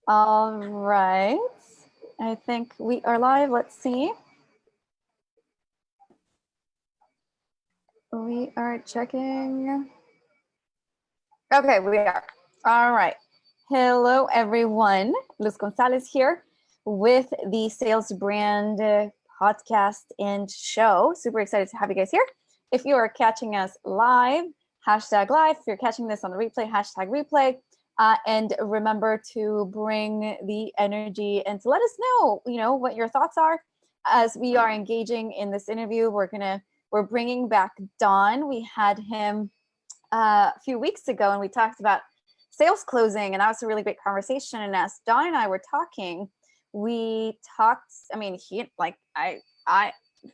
All right. I think we are live. Let's see. We are checking. Okay, we are. All right. Hello, everyone. Luz Gonzalez here with the Sales Brand podcast and show. Super excited to have you guys here. If you are catching us live, hashtag live. If you're catching this on the replay, hashtag replay. And remember to bring the energy and to let us know, what your thoughts are as we are engaging in this interview. We're bringing back Don. We had him a few weeks ago and we talked about sales closing, and that was a really great conversation. And as Don and I were talking, we talked,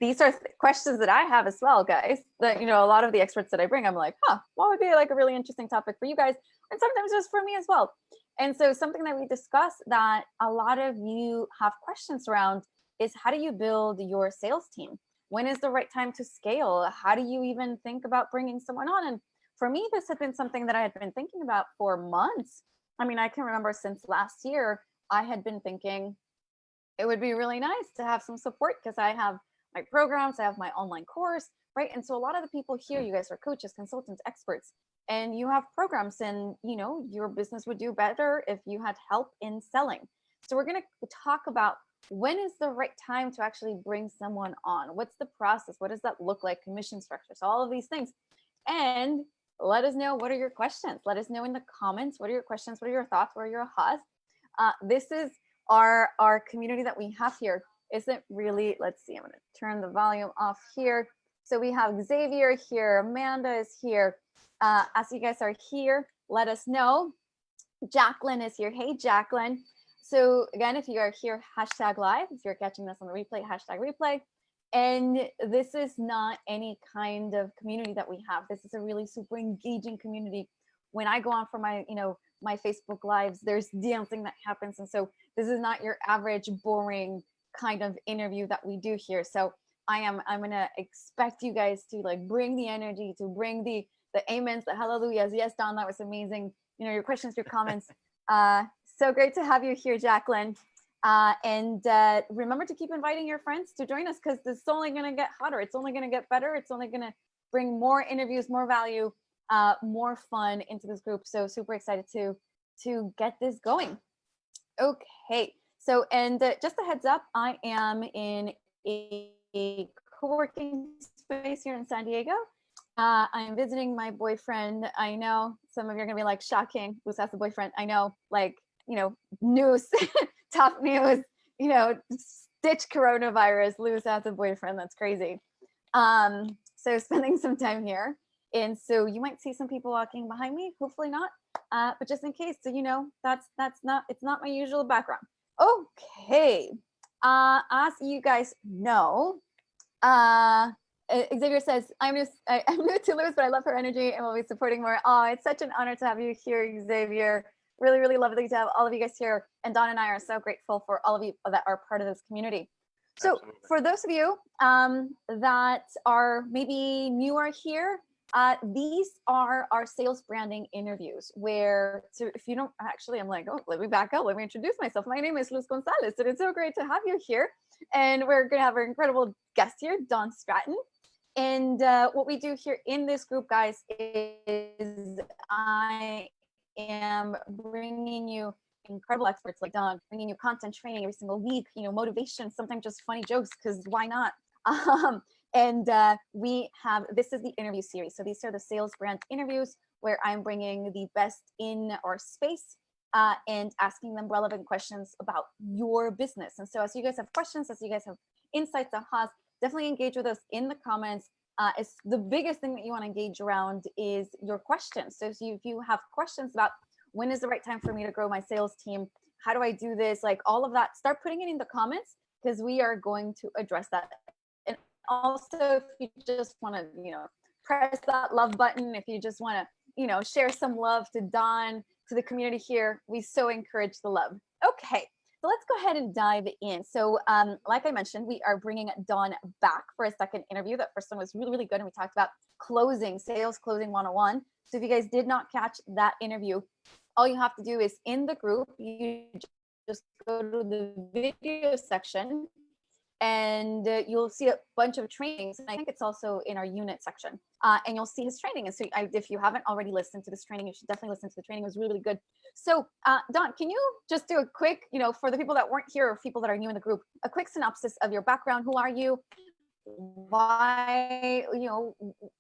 these are questions that I have as well, guys, that, a lot of the experts that I bring, I'm like, what would be like a really interesting topic for you guys? And sometimes just for me as well. And so something that we discussed that a lot of you have questions around is, how do you build your sales team? When is the right time to scale? How do you even think about bringing someone on? And for me, this had been something that I had been thinking about for months. I mean, I can remember since last year, I had been thinking it would be really nice to have some support because I have my programs, I have my online course, right? And so a lot of the people here, you guys are coaches, consultants, experts, and you have programs, and your business would do better if you had help in selling. So we're going to talk about when is the right time to actually bring someone on? What's the process? What does that look like? Commission structures, all of these things. And let us know, what are your questions? Let us know in the comments. What are your questions? What are your thoughts? What are your ahas? This is our community that we have here. Isn't really, let's see, I'm going to turn the volume off here. So we have Xavier here, Amanda is here. As you guys are here, let us know. Jacqueline is here. Hey, Jacqueline. So again, if you are here, hashtag live. If you're catching this on the replay, hashtag replay. And this is not any kind of community that we have. This is a really super engaging community. When I go on for my, my Facebook lives, there's dancing that happens. And so this is not your average boring kind of interview that we do here. So I'm going to expect you guys to like bring the energy, to bring the amens, the hallelujahs. Yes, Don, that was amazing. Your questions, your comments. So great to have you here, Jacqueline. And remember to keep inviting your friends to join us, because this is only going to get hotter. It's only going to get better. It's only going to bring more interviews, more value, more fun into this group. So super excited to get this going. Okay. So, and just a heads up, I am in a co-working space here in San Diego. I'm visiting my boyfriend. I know some of you are going to be like, shocking, who's has a boyfriend? I know, like, news, top news, stitch coronavirus, Luz has a boyfriend. That's crazy. So spending some time here. And so you might see some people walking behind me, hopefully not. But just in case, so it's not my usual background. Okay. As you guys know, Xavier says, I'm new to Luz, but I love her energy and will be supporting more. Oh, it's such an honor to have you here, Xavier. Really, really lovely to have all of you guys here. And Don and I are so grateful for all of you that are part of this community. So absolutely. For those of you that are maybe newer here, these are our sales branding interviews where, so if you don't actually, I'm like, let me back up. Let me introduce myself. My name is Luz Gonzalez, and it's so great to have you here. And we're going to have our incredible guest here, Don Stratton. And what we do here in this group, guys, is I am bringing you incredible experts like Don, bringing you content training every single week, motivation, sometimes just funny jokes, because why not? And this is the interview series. So these are the sales brand interviews where I'm bringing the best in our space and asking them relevant questions about your business. And so as you guys have questions, as you guys have insights, ahas, definitely engage with us in the comments. It's the biggest thing that you want to engage around is your questions. So if you have questions about when is the right time for me to grow my sales team, how do I do this, like all of that, start putting it in the comments, because we are going to address that. And also, if you just want to, press that love button, if you just want to, share some love to Don, to the community here, we so encourage the love. Okay. So let's go ahead and dive in. So like I mentioned, we are bringing Don back for a second interview. That first one was really, really good. And we talked about sales closing 101. So if you guys did not catch that interview, all you have to do is in the group, you just go to the video section, and you'll see a bunch of trainings. And I think it's also in our unit section. And you'll see his training. And so if you haven't already listened to this training, you should definitely listen to the training. It was really, really good. So Don, can you just do a quick, for the people that weren't here or people that are new in the group, a quick synopsis of your background? Who are you? Why,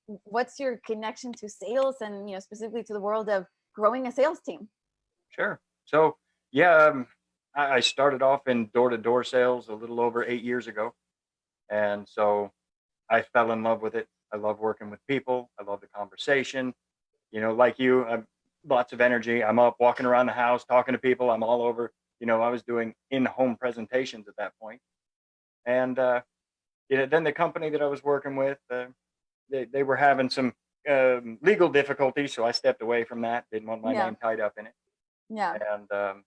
what's your connection to sales, and, specifically to the world of growing a sales team? Sure. So, yeah, I started off in door-to-door sales a little over 8 years ago. And so I fell in love with it. I love working with people. I love the conversation. Like you, I'm lots of energy. I'm up walking around the house, talking to people. I'm all over. I was doing in-home presentations at that point. And then the company that I was working with, they were having some legal difficulties. So I stepped away from that. Didn't want my name tied up in it. Yeah. And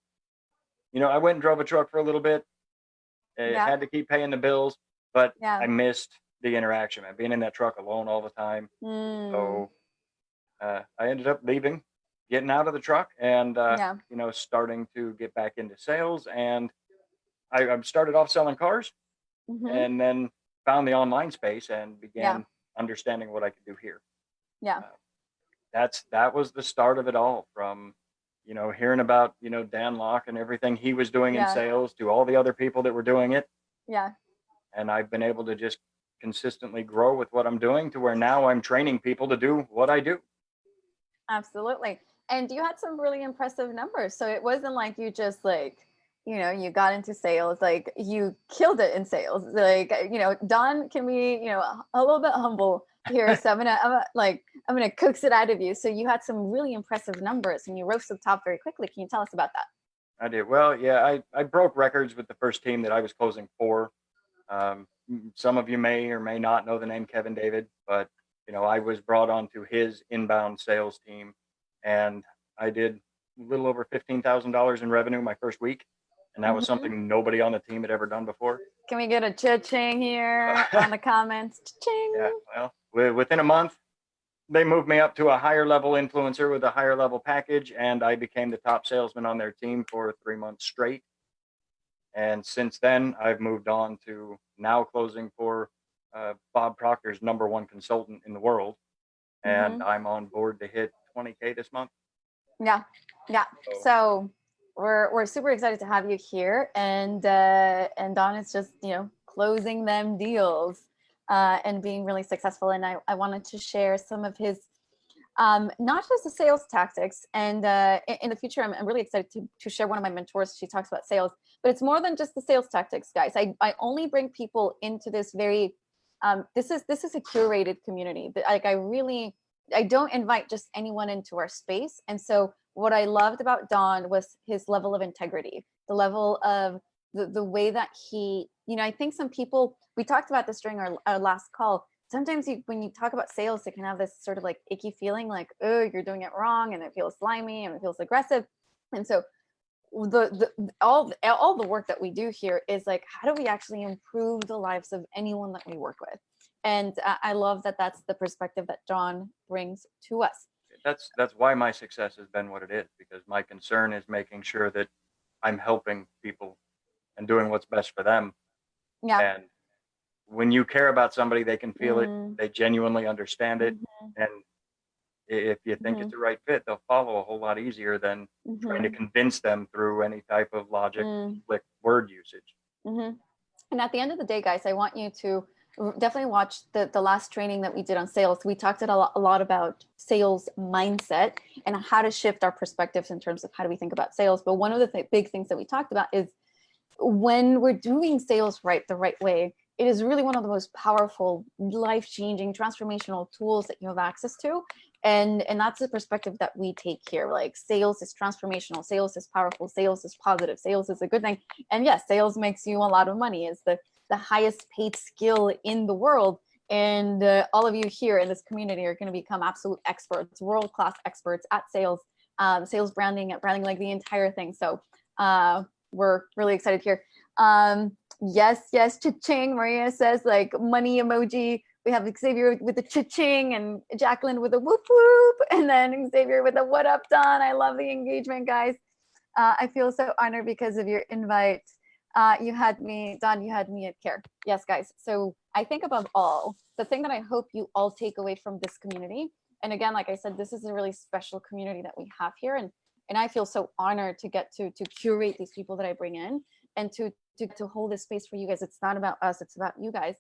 I went and drove a truck for a little bit. Had to keep paying the bills, but I missed the interaction, man. Being in that truck alone all the time. So I ended up leaving, getting out of the truck, and starting to get back into sales. And I started off selling cars, and then found the online space and began understanding what I could do here. That was the start of it all, from hearing about, Dan Locke and everything he was doing in sales, to all the other people that were doing it. And I've been able to just consistently grow with what I'm doing, to where now I'm training people to do what I do. Absolutely. And you had some really impressive numbers. So it wasn't like you just you got into sales, like you killed it in sales. Don can be, a little bit humble here. So I'm gonna coax it out of you. So you had some really impressive numbers, and you rose to the top very quickly. Can you tell us about that? I did. Well, yeah, I broke records with the first team that I was closing for. Some of you may or may not know the name Kevin David, but I was brought onto his inbound sales team, and I did a little over $15,000 in revenue my first week. And that was something nobody on the team had ever done before. Can we get a cha-ching here on the comments? Cha-ching. Yeah, well, within a month, they moved me up to a higher level influencer with a higher level package, and I became the top salesman on their team for 3 months straight. And since then, I've moved on to now closing for Bob Proctor's #1 consultant in the world. And I'm on board to hit 20K this month. Yeah. So we're super excited to have you here, and Don is just closing them deals and being really successful. And I wanted to share some of his not just the sales tactics, and in the future I'm really excited to share one of my mentors. She talks about sales, but it's more than just the sales tactics, guys. I only bring people into this very this is a curated community. I don't invite just anyone into our space. And so what I loved about Don was his level of integrity, the level of the way that he, I think some people, we talked about this during our last call. Sometimes when you talk about sales, it can have this sort of like icky feeling, like, oh, you're doing it wrong, and it feels slimy and it feels aggressive. And so all the work that we do here is like, how do we actually improve the lives of anyone that we work with? And I love that that's the perspective that Don brings to us. That's why my success has been what it is, because my concern is making sure that I'm helping people and doing what's best for them. And when you care about somebody, they can feel it. They genuinely understand it. And if you think it's the right fit, they'll follow a whole lot easier than trying to convince them through any type of logic, slick word usage. And at the end of the day, guys, I want you to definitely watch the last training that we did on sales. We talked a lot about sales mindset and how to shift our perspectives in terms of how do we think about sales. But one of the big things that we talked about is when we're doing sales the right way, it is really one of the most powerful, life-changing, transformational tools that you have access to. And that's the perspective that we take here. Like, sales is transformational, sales is powerful, sales is positive, sales is a good thing. And yes, sales makes you a lot of money. It's the highest paid skill in the world. And all of you here in this community are going to become absolute experts, world-class experts at sales, sales branding, at branding, like the entire thing. So we're really excited here. Yes, cha-ching. Maria says, like, money emoji. We have Xavier with the cha-ching, and Jacqueline with a whoop whoop, and then Xavier with a what up, Don. I love the engagement, guys. I feel so honored because of your invite. You had me, Don, you had me at care. Yes, guys. So I think above all, the thing that I hope you all take away from this community, and again, like I said, this is a really special community that we have here. And I feel so honored to get to curate these people that I bring in and to hold this space for you guys. It's not about us, it's about you guys.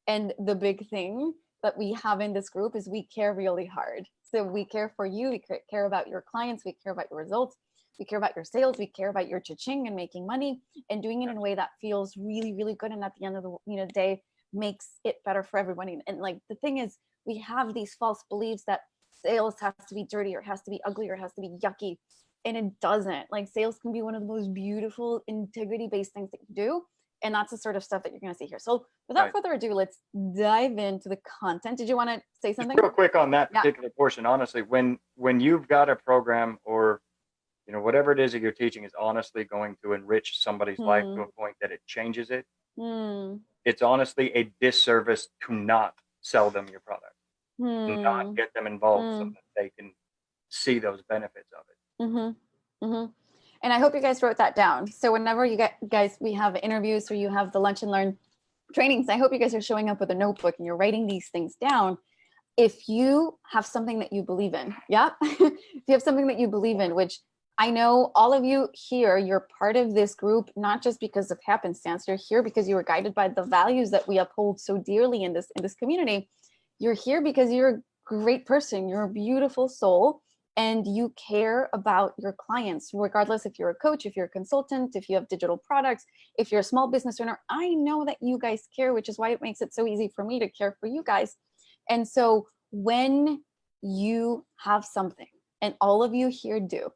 And the big thing that we have in this group is we care really hard. So we care for you, we care about your clients, we care about your results, we care about your sales, we care about your cha-ching and making money and doing it in a way that feels really, really good. And at the end of the day, makes it better for everybody. And like the thing is, we have these false beliefs that sales has to be dirty or has to be ugly or has to be yucky. And it doesn't. Like sales can be one of the most beautiful integrity-based things that you do. And that's the sort of stuff that you're going to see here. So without further ado, let's dive into the content. Did you want to say something? Just real quick on that particular portion, honestly, when you've got a program or whatever it is that you're teaching is honestly going to enrich somebody's life to a point that it changes it, it's honestly a disservice to not sell them your product, to not get them involved so that they can see those benefits of it. And I hope you guys wrote that down. So whenever you guys, we have interviews or you have the lunch and learn trainings, I hope you guys are showing up with a notebook and you're writing these things down. If you have something that you believe in, if you have something that you believe in, which I know all of you here, you're part of this group, not just because of happenstance, you're here because you were guided by the values that we uphold so dearly in this community. You're here because you're a great person, you're a beautiful soul, and you care about your clients, regardless if you're a coach, if you're a consultant, if you have digital products, if you're a small business owner. I know that you guys care, which is why it makes it so easy for me to care for you guys. And so when you have something, and all of you here do,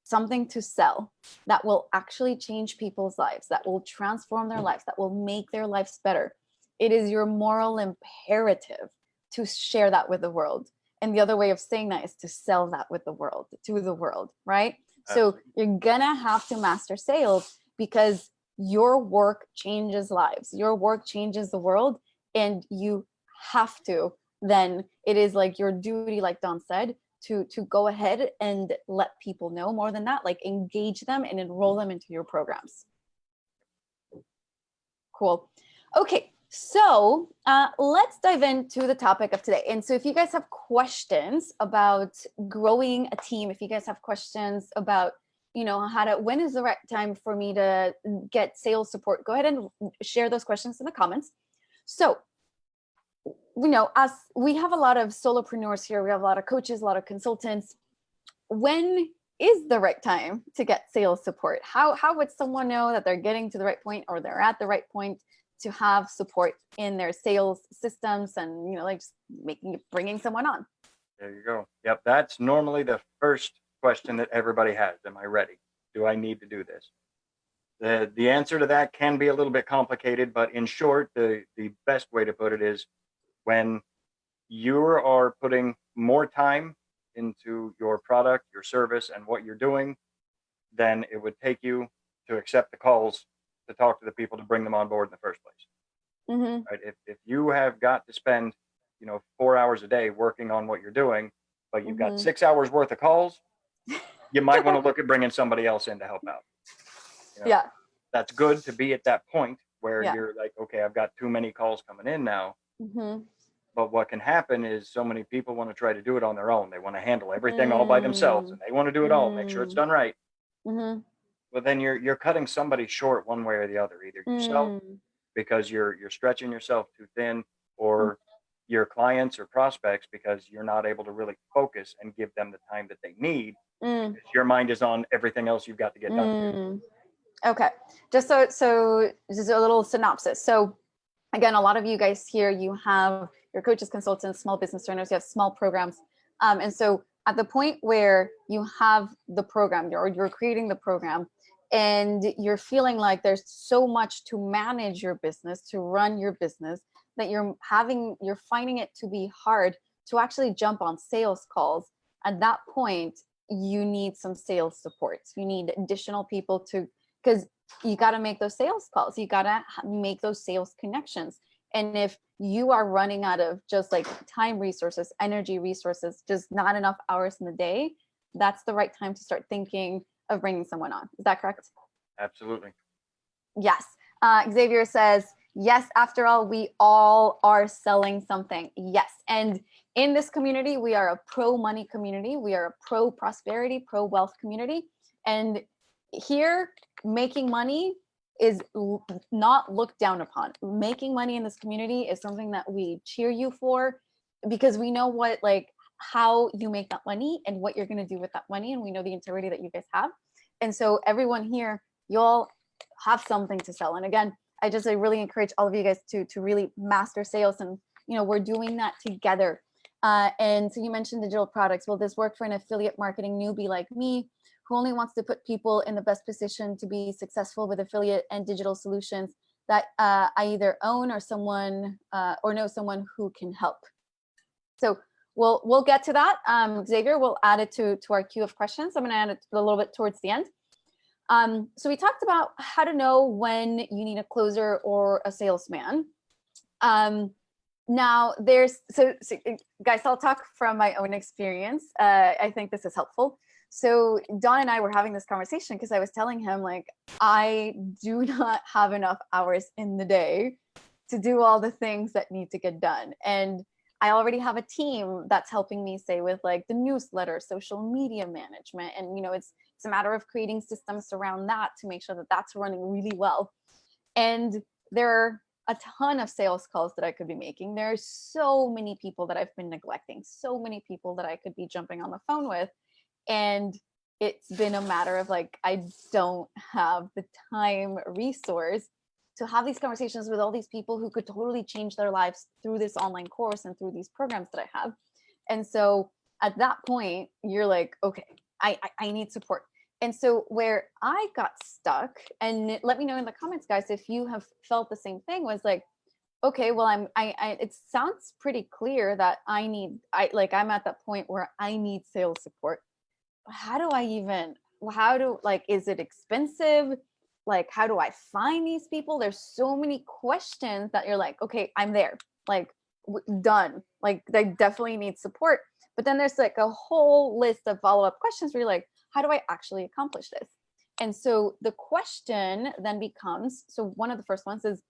something to sell that will actually change people's lives, that will transform their lives, that will make their lives better, it is your moral imperative to share that with the world. And the other way of saying that is to sell that with the world, to the world, right? Absolutely. So you're gonna have to master sales because your work changes lives. Your work changes the world, and you have to, then it is like your duty, like Don said, to go ahead and let people know. More than that, like engage them and enroll them into your programs. Cool. Okay. So let's dive into the topic of today. And so if you guys have questions about growing a team, if you guys have questions about, when is the right time for me to get sales support, go ahead and share those questions in the comments. So, as we have a lot of solopreneurs here, we have a lot of coaches, a lot of consultants. When is the right time to get sales support? How would someone know that they're getting to the right point or they're at the right point to have support in their sales systems and, like just bringing someone on? There you go. Yep. That's normally the first question that everybody has. Am I ready? Do I need to do this? The answer to that can be a little bit complicated, but in short, the best way to put it is when you are putting more time into your product, your service, and what you're doing, then it would take you to accept the calls to talk to the people to bring them on board in the first place. Right? If you have got to spend 4 hours a day working on what you're doing, but you've got 6 hours worth of calls, you might want to look at bringing somebody else in to help out. That's good to be at that point where you're like, okay, I've got too many calls coming in now. But what can happen is so many people want to try to do it on their own. They want to handle everything all by themselves, and they want to do it all, make sure it's done right. But then you're cutting somebody short one way or the other, either yourself because you're stretching yourself too thin, or your clients or prospects because you're not able to really focus and give them the time that they need. Because your mind is on everything else you've got to get done. Okay, just so just a little synopsis. So again, a lot of you guys here, you have your coaches, consultants, small business owners, you have small programs. And so at the point where you have the program or you're creating the program and you're feeling like there's so much to manage your business, to run your business, that you're finding it to be hard to actually jump on sales calls, at that point, you need some sales support. You need additional people because you got to make those sales calls. You got to make those sales connections. And if you are running out of just like time resources, energy resources, just not enough hours in the day, that's the right time to start thinking of bringing someone on. Is that correct? Absolutely. Yes. Xavier says, yes, after all, we all are selling something. Yes. And in this community, we are a pro-money community. We are a pro-prosperity, pro-wealth community. And here, making money is not looked down upon. Making money in this community is something that we cheer you for, because we know what, like, how you make that money and what you're going to do with that money. And we know the integrity that you guys have. And so everyone here, you'll have something to sell. And again, I really encourage all of you guys to really master sales. And, we're doing that together. And so you mentioned digital products. Will this work for an affiliate marketing newbie like me, who only wants to put people in the best position to be successful with affiliate and digital solutions that I either own or know someone who can help? So we'll get to that. Xavier, we'll add it to our queue of questions. I'm going to add it a little bit towards the end. So we talked about how to know when you need a closer or a salesman. Now so guys, I'll talk from my own experience. I think this is helpful. So Don and I were having this conversation because I was telling him, like, I do not have enough hours in the day to do all the things that need to get done. And I already have a team that's helping me, say, with like the newsletter, social media management. And, it's a matter of creating systems around that to make sure that that's running really well. And there are a ton of sales calls that I could be making. There are so many people that I've been neglecting, so many people that I could be jumping on the phone with. And it's been a matter of, like, I don't have the time, resource to have these conversations with all these people who could totally change their lives through this online course and through these programs that I have. And so at that point, you're like, okay, I need support. And so where I got stuck, and let me know in the comments, guys, if you have felt the same thing, was like, okay, well, it sounds pretty clear that I'm at that point where I need sales support. Is it expensive? Like, how do I find these people? There's so many questions that you're like, okay, I'm there, like, done. Like, they definitely need support. But then there's like a whole list of follow-up questions where you're like, how do I actually accomplish this? And so the question then becomes, so one of the first ones is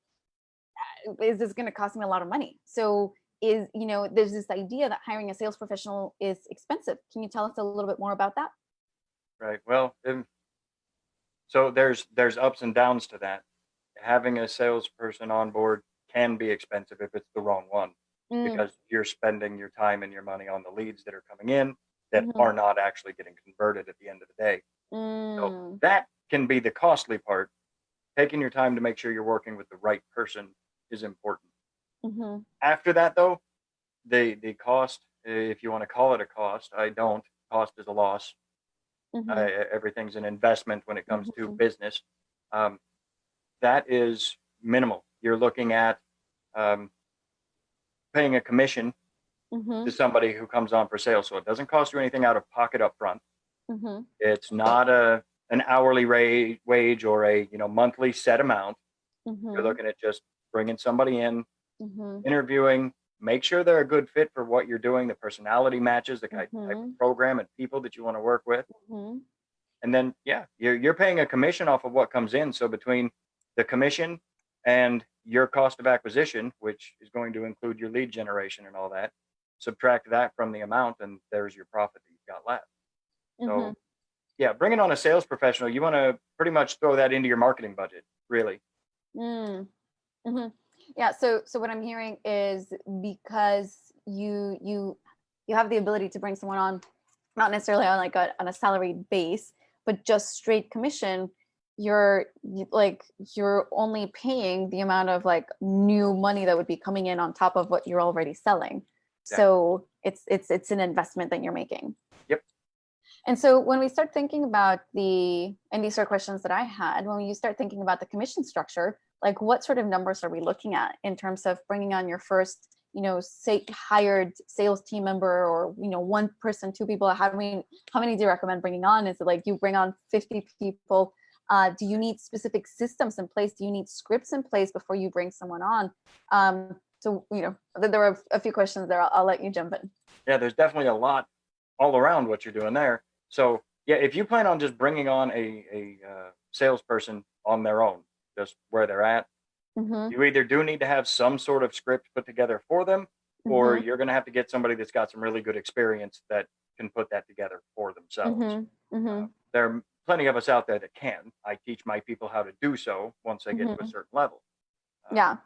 this going to cost me a lot of money? So there's this idea that hiring a sales professional is expensive. Can you tell us a little bit more about that? Right. Well, so there's ups and downs to that. Having a salesperson on board can be expensive if it's the wrong one, because you're spending your time and your money on the leads that are coming in that are not actually getting converted at the end of the day. So that can be the costly part. Taking your time to make sure you're working with the right person is important. After that, though, the cost, if you want to call it a cost, I don't. Cost is a loss. Everything's an investment when it comes to business. That is minimal. You're looking at paying a commission to somebody who comes on for sales. So it doesn't cost you anything out of pocket up front. It's not an hourly wage or a monthly set amount. You're looking at just bringing somebody in, interviewing, make sure they're a good fit for what you're doing, the personality matches, the type of program and people that you want to work with. And then, you're paying a commission off of what comes in. So between the commission and your cost of acquisition, which is going to include your lead generation and all that, subtract that from the amount, and there's your profit that you've got left. So, bringing on a sales professional, you want to pretty much throw that into your marketing budget, really. Yeah. So what I'm hearing is, because you have the ability to bring someone on, not necessarily on on a salaried base, but just straight commission, you're only paying the amount of like new money that would be coming in on top of what you're already selling. Yeah. So it's an investment that you're making. Yep. And so when we start thinking about and these are questions that I had, when you start thinking about the commission structure, like, what sort of numbers are we looking at in terms of bringing on your first, hired sales team member, or, one person, two people? How many do you recommend bringing on? Is it like you bring on 50 people? Do you need specific systems in place? Do you need scripts in place before you bring someone on? So, there were a few questions there. I'll let you jump in. Yeah, there's definitely a lot all around what you're doing there. So Yeah, if you plan on just bringing on a salesperson on their own, just where they're at, Mm-hmm. you either do need to have some sort of script put together for them, or Mm-hmm. you're going to have to get somebody that's got some really good experience that can put that together for themselves. Mm-hmm. Mm-hmm. There are plenty of us out there that can. I teach my people how to do so once they get to a Mm-hmm. certain level. Uh, Yeah.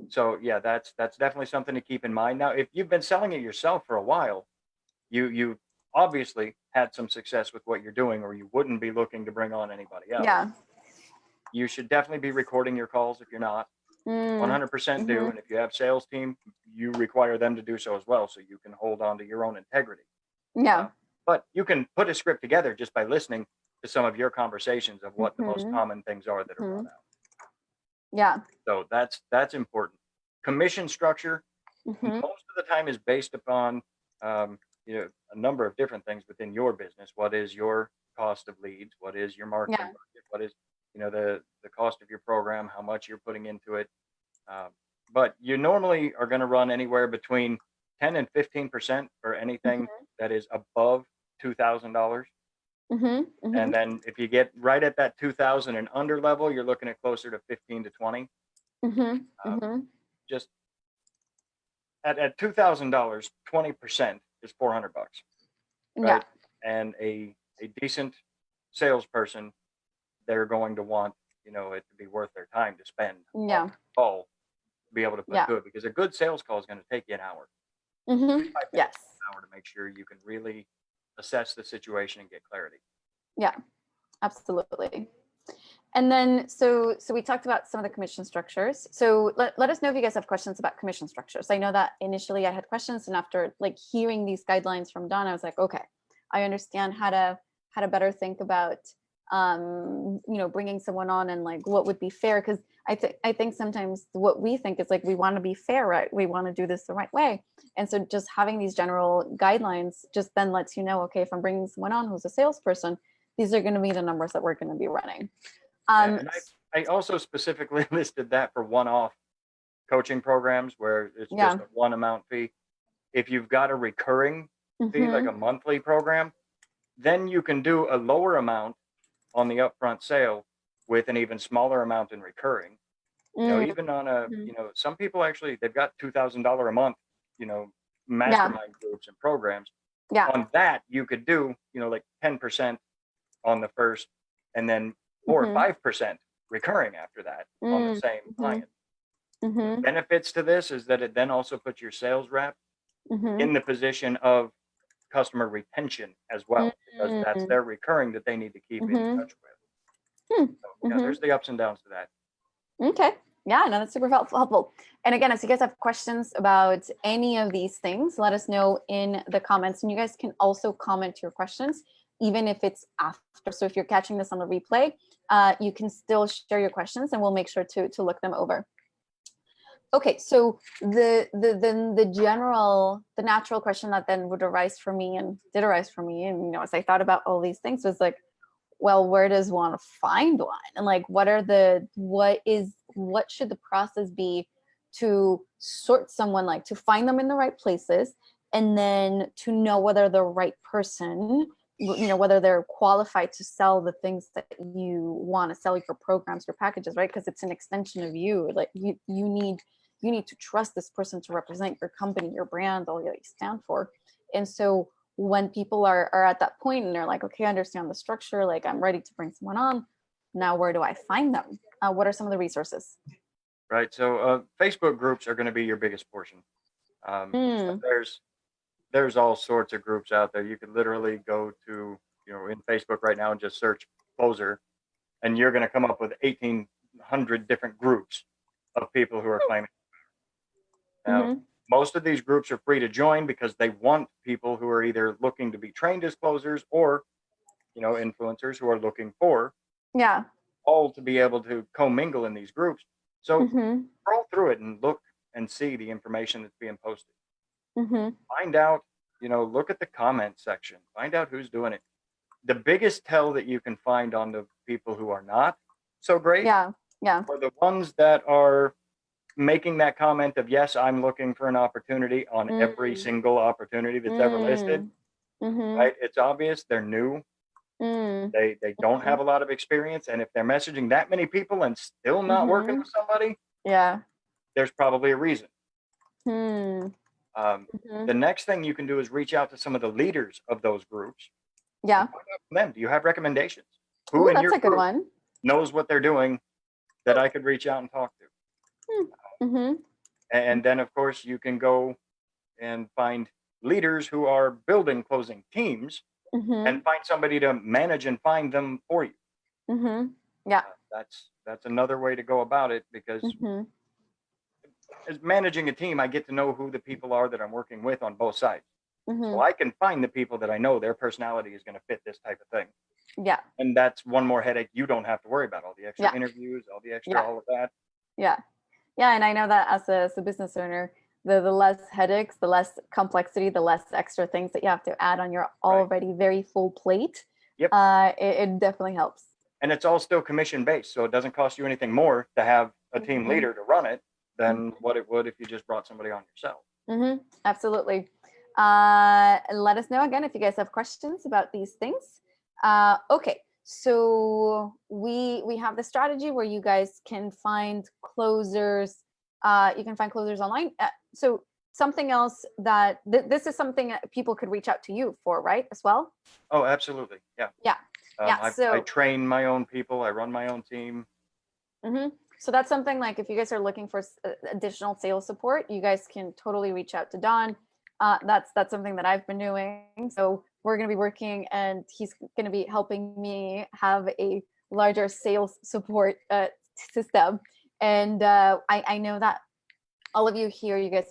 so yeah, that's definitely something to keep in mind. Now, if you've been selling it yourself for a while, you obviously had some success with what you're doing, or you wouldn't be looking to bring on anybody else. Yeah. You should definitely be recording your calls if you're not. 100% do. Mm-hmm. And if you have SalesTeam, you require them to do so as well, so you can hold on to your own integrity. Yeah. But you can put a script together just by listening to some of your conversations of what the most Mm-hmm. common things are that are Mm-hmm. brought out. Yeah. So that's important. Commission structure Mm-hmm. most of the time is based upon a number of different things within your business. What is your cost of leads? What is your marketing Yeah. budget? What is the cost of your program? How much you're putting into it? Um, but you normally are going to run anywhere between 10 and 15% for anything that is above $2,000. Mm-hmm. Mm-hmm. And then if you get right at that 2,000 and under level, you're looking at closer to 15 to 20. Mm-hmm. Um, Mm-hmm. just at $2,000, 20% is 400 bucks, Yeah. right? And a decent salesperson, they're going to want, it to be worth their time to spend on Yeah. the call to be able to put Yeah. to it, because a good sales call is going to take you an hour, Mm-hmm. 5 minutes, Yes. an hour to make sure you can really assess the situation and get clarity. Yeah. Absolutely. And then, so we talked about some of the commission structures. So let us know if you guys have questions about commission structures. I know that initially I had questions, and after like hearing these guidelines from Don, I was like, okay, I understand how to better think about, bringing someone on and like what would be fair. Because I think sometimes what we think is like we want to be fair, right? We want to do this the right way. And so just having these general guidelines just then lets you know, okay, if I'm bringing someone on who's a salesperson, these are going to be the numbers that we're going to be running. And I also specifically listed that for one-off coaching programs where it's Yeah. just a one amount fee. If you've got a recurring fee, like a Mm-hmm. monthly program, then you can do a lower amount on the upfront sale with an even smaller amount in recurring. Mm-hmm. Even on some people actually, they've got $2,000 a month, Yeah. mastermind groups and programs. Yeah. On that, you could do, like 10% on the first, and then 4 or Mm-hmm. 5% recurring after that on the same Mm-hmm. client. The Mm-hmm. benefits to this is that it then also puts your sales rep Mm-hmm. in the position of customer retention as well, because that's their recurring that they need to keep in Mm-hmm. touch with. So yeah, Mm-hmm. there's the ups and downs to that. Okay. Yeah, no, that's super helpful. And again, if you guys have questions about any of these things, let us know in the comments. And you guys can also comment your questions, even if it's after. So if you're catching this on the replay, you can still share your questions and we'll make sure to look them over. Okay, so the natural question that then would arise for me and did arise for me, and as I thought about all these things, was like, well, where does one find one? And like, what should the process be to sort someone, like to find them in the right places, and then to know whether the right person, whether they're qualified to sell the things that you want to sell, your programs, your packages, right? Because it's an extension of you. Like you need to trust this person to represent your company, your brand, all that you stand for. And so when people are at that point and they're like, okay, I understand the structure, like I'm ready to bring someone on, now where do I find them? What are some of the resources? Right. So Facebook groups are going to be your biggest portion. There's all sorts of groups out there. You could literally go to, in Facebook right now and just search closer, and you're going to come up with 1,800 different groups of people who are claiming. Now, most of these groups are free to join because they want people who are either looking to be trained as closers or, influencers who are looking for all to be able to commingle in these groups. So scroll through it and look and see the information that's being posted. Find out, look at the comment section, find out who's doing it. The biggest tell that you can find on the people who are not so great are the ones that are making that comment of, yes, I'm looking for an opportunity on every single opportunity that's ever listed, right? It's obvious they're new. Mm. They don't have a lot of experience, and if they're messaging that many people and still not working Mm-hmm. with somebody, Yeah. there's probably a reason. Hmm. Um, Mm-hmm. the next thing you can do is reach out to some of the leaders of those groups and Yeah. find out from them. Do you have recommendations? Who Oh, in that's your a good group one. knows what they're doing that I could reach out and talk to? Mm-hmm. And then, of course, you can go and find leaders who are building closing teams Mm-hmm. and find somebody to manage and find them for you. Mm-hmm. Yeah. That's another way to go about it, because Mm-hmm. as managing a team, I get to know who the people are that I'm working with on both sides. So Mm-hmm. I can find the people that I know their personality is going to fit this type of thing. Yeah. And that's one more headache you don't have to worry about. All the extra Yeah. interviews, all the extra, Yeah. all of that. Yeah. Yeah. And I know that as a business owner, the less headaches, the less complexity, the less extra things that you have to add on your Right. already very full plate. Yep. It definitely helps. And it's all still commission based. So it doesn't cost you anything more to have a team Mm-hmm. leader to run it than what it would if you just brought somebody on yourself. Mm-hmm. Absolutely. Let us know again if you guys have questions about these things. Okay, so we have the strategy where you guys can find closers. You can find closers online. So something else that this is something that people could reach out to you for, right? As well. Oh, absolutely. Yeah. Yeah. Yeah. I So train my own people. I run my own team. mm-hmm. So that's something like if you guys are looking for additional sales support, you guys can totally reach out to Don. That's something that I've been doing. So we're going to be working, and he's going to be helping me have a larger sales support system. And I know that all of you here, you guys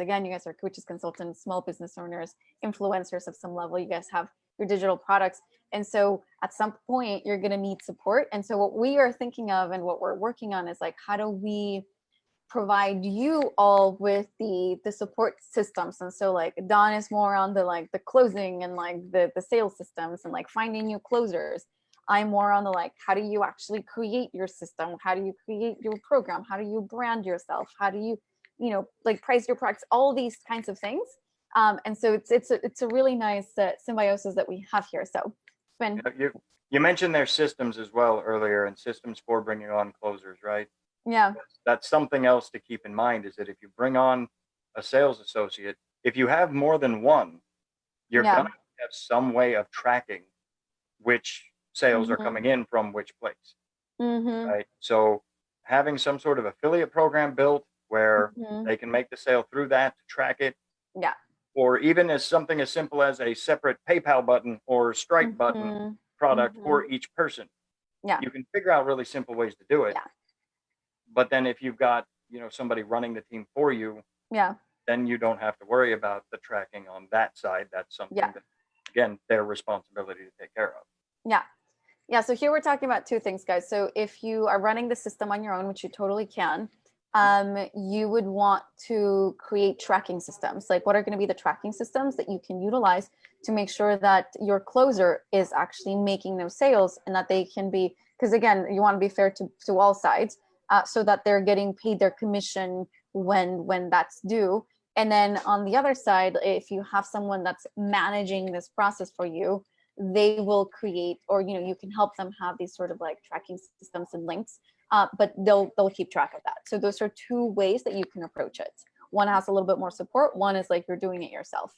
are coaches, consultants, small business owners, influencers of some level. You guys have your digital products. And so at some point you're going to need support. And so what we are thinking of and what we're working on is like, how do we provide you all with the support systems? And so like Don is more on the like the closing and like the sales systems and like finding new closers. I'm more on the like, how do you actually create your system? How do you create your program? How do you brand yourself? How do you like price your products, all these kinds of things. And so it's a really nice symbiosis that we have here. So it's been You mentioned their systems as well earlier, and systems for bringing on closers, right? yeah. That's something else to keep in mind, is that if you bring on a sales associate, if you have more than one, you're Yeah. going to have some way of tracking which sales are Mm-hmm. coming in from which place, Mm-hmm. right? So having some sort of affiliate program built where Mm-hmm. they can make the sale through that to track it, Yeah. or even as something as simple as a separate PayPal button or Stripe button Mm-hmm. product Mm-hmm. for each person. Yeah. You can figure out really simple ways to do it. Yeah. But then if you've got, somebody running the team for you, Yeah. then you don't have to worry about the tracking on that side. That's something Yeah. that, again, their responsibility to take care of. Yeah. Yeah. So here we're talking about two things, guys. So if you are running the system on your own, which you totally can, you would want to create tracking systems. Like what are going to be the tracking systems that you can utilize to make sure that your closer is actually making those sales, and that they can be, because again, you want to be fair to all sides, so that they're getting paid their commission when that's due. And then on the other side, if you have someone that's managing this process for you, they will create, or you can help them have these sort of like tracking systems and links, but they'll keep track of that. So those are two ways that you can approach it. One has a little bit more support, one is like you're doing it yourself.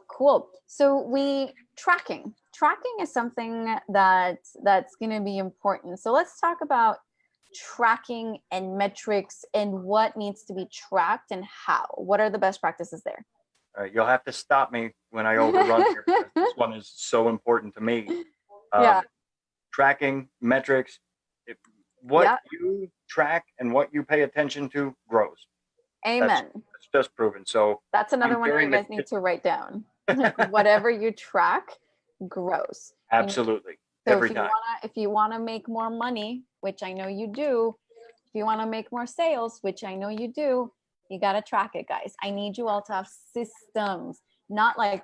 Cool. So tracking is something that's going to be important. So let's talk about tracking and metrics and what needs to be tracked and how. What are the best practices there? All right, you'll have to stop me when I overrun here, because this one is so important to me. Yeah. Tracking, metrics, what you track and what you pay attention to grows. Amen. That's just proven. So that's another one that you guys need to write down. Whatever you track grows. Absolutely. So Every time. If you wanna make more money, which I know you do, if you want to make more sales, which I know you do, you got to track it, guys. I need you all to have systems, not like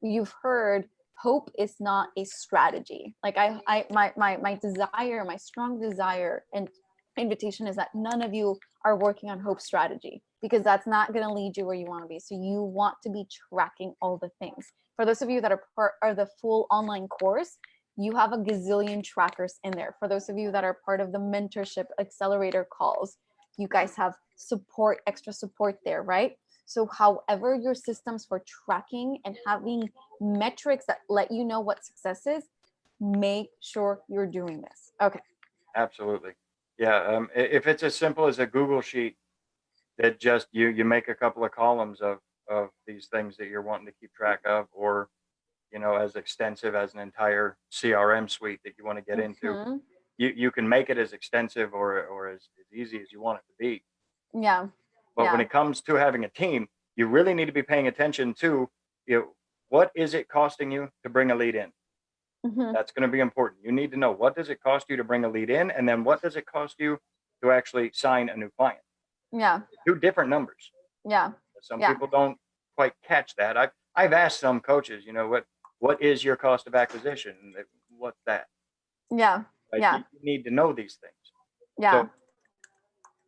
you've heard. Hope is not a strategy. Like my desire, my strong desire and invitation is that none of you are working on hope strategy, because that's not going to lead you where you want to be. So you want to be tracking all the things. For those of you that are part of the full online course, you have a gazillion trackers in there. For those of you that are part of the mentorship accelerator calls, you guys have support, extra support there, right? So however your systems for tracking and having metrics that let you know what success is, make sure you're doing this. Okay. Absolutely. Yeah. If it's as simple as a Google sheet that just you make a couple of columns of these things that you're wanting to keep track of, or as extensive as an entire CRM suite that you want to get into, Mhm. you can make it as extensive or as easy as you want it to be. Yeah. But when Yeah. it comes to having a team, you really need to be paying attention to, what is it costing you to bring a lead in? Mhm. That's going to be important. You need to know, what does it cost you to bring a lead in, and then what does it cost you to actually sign a new client? Yeah. Two different numbers. Yeah. Some Yeah. people don't quite catch that. I've asked some coaches, what is your cost of acquisition? And what's that? Yeah. Right? Yeah. You need to know these things. Yeah. So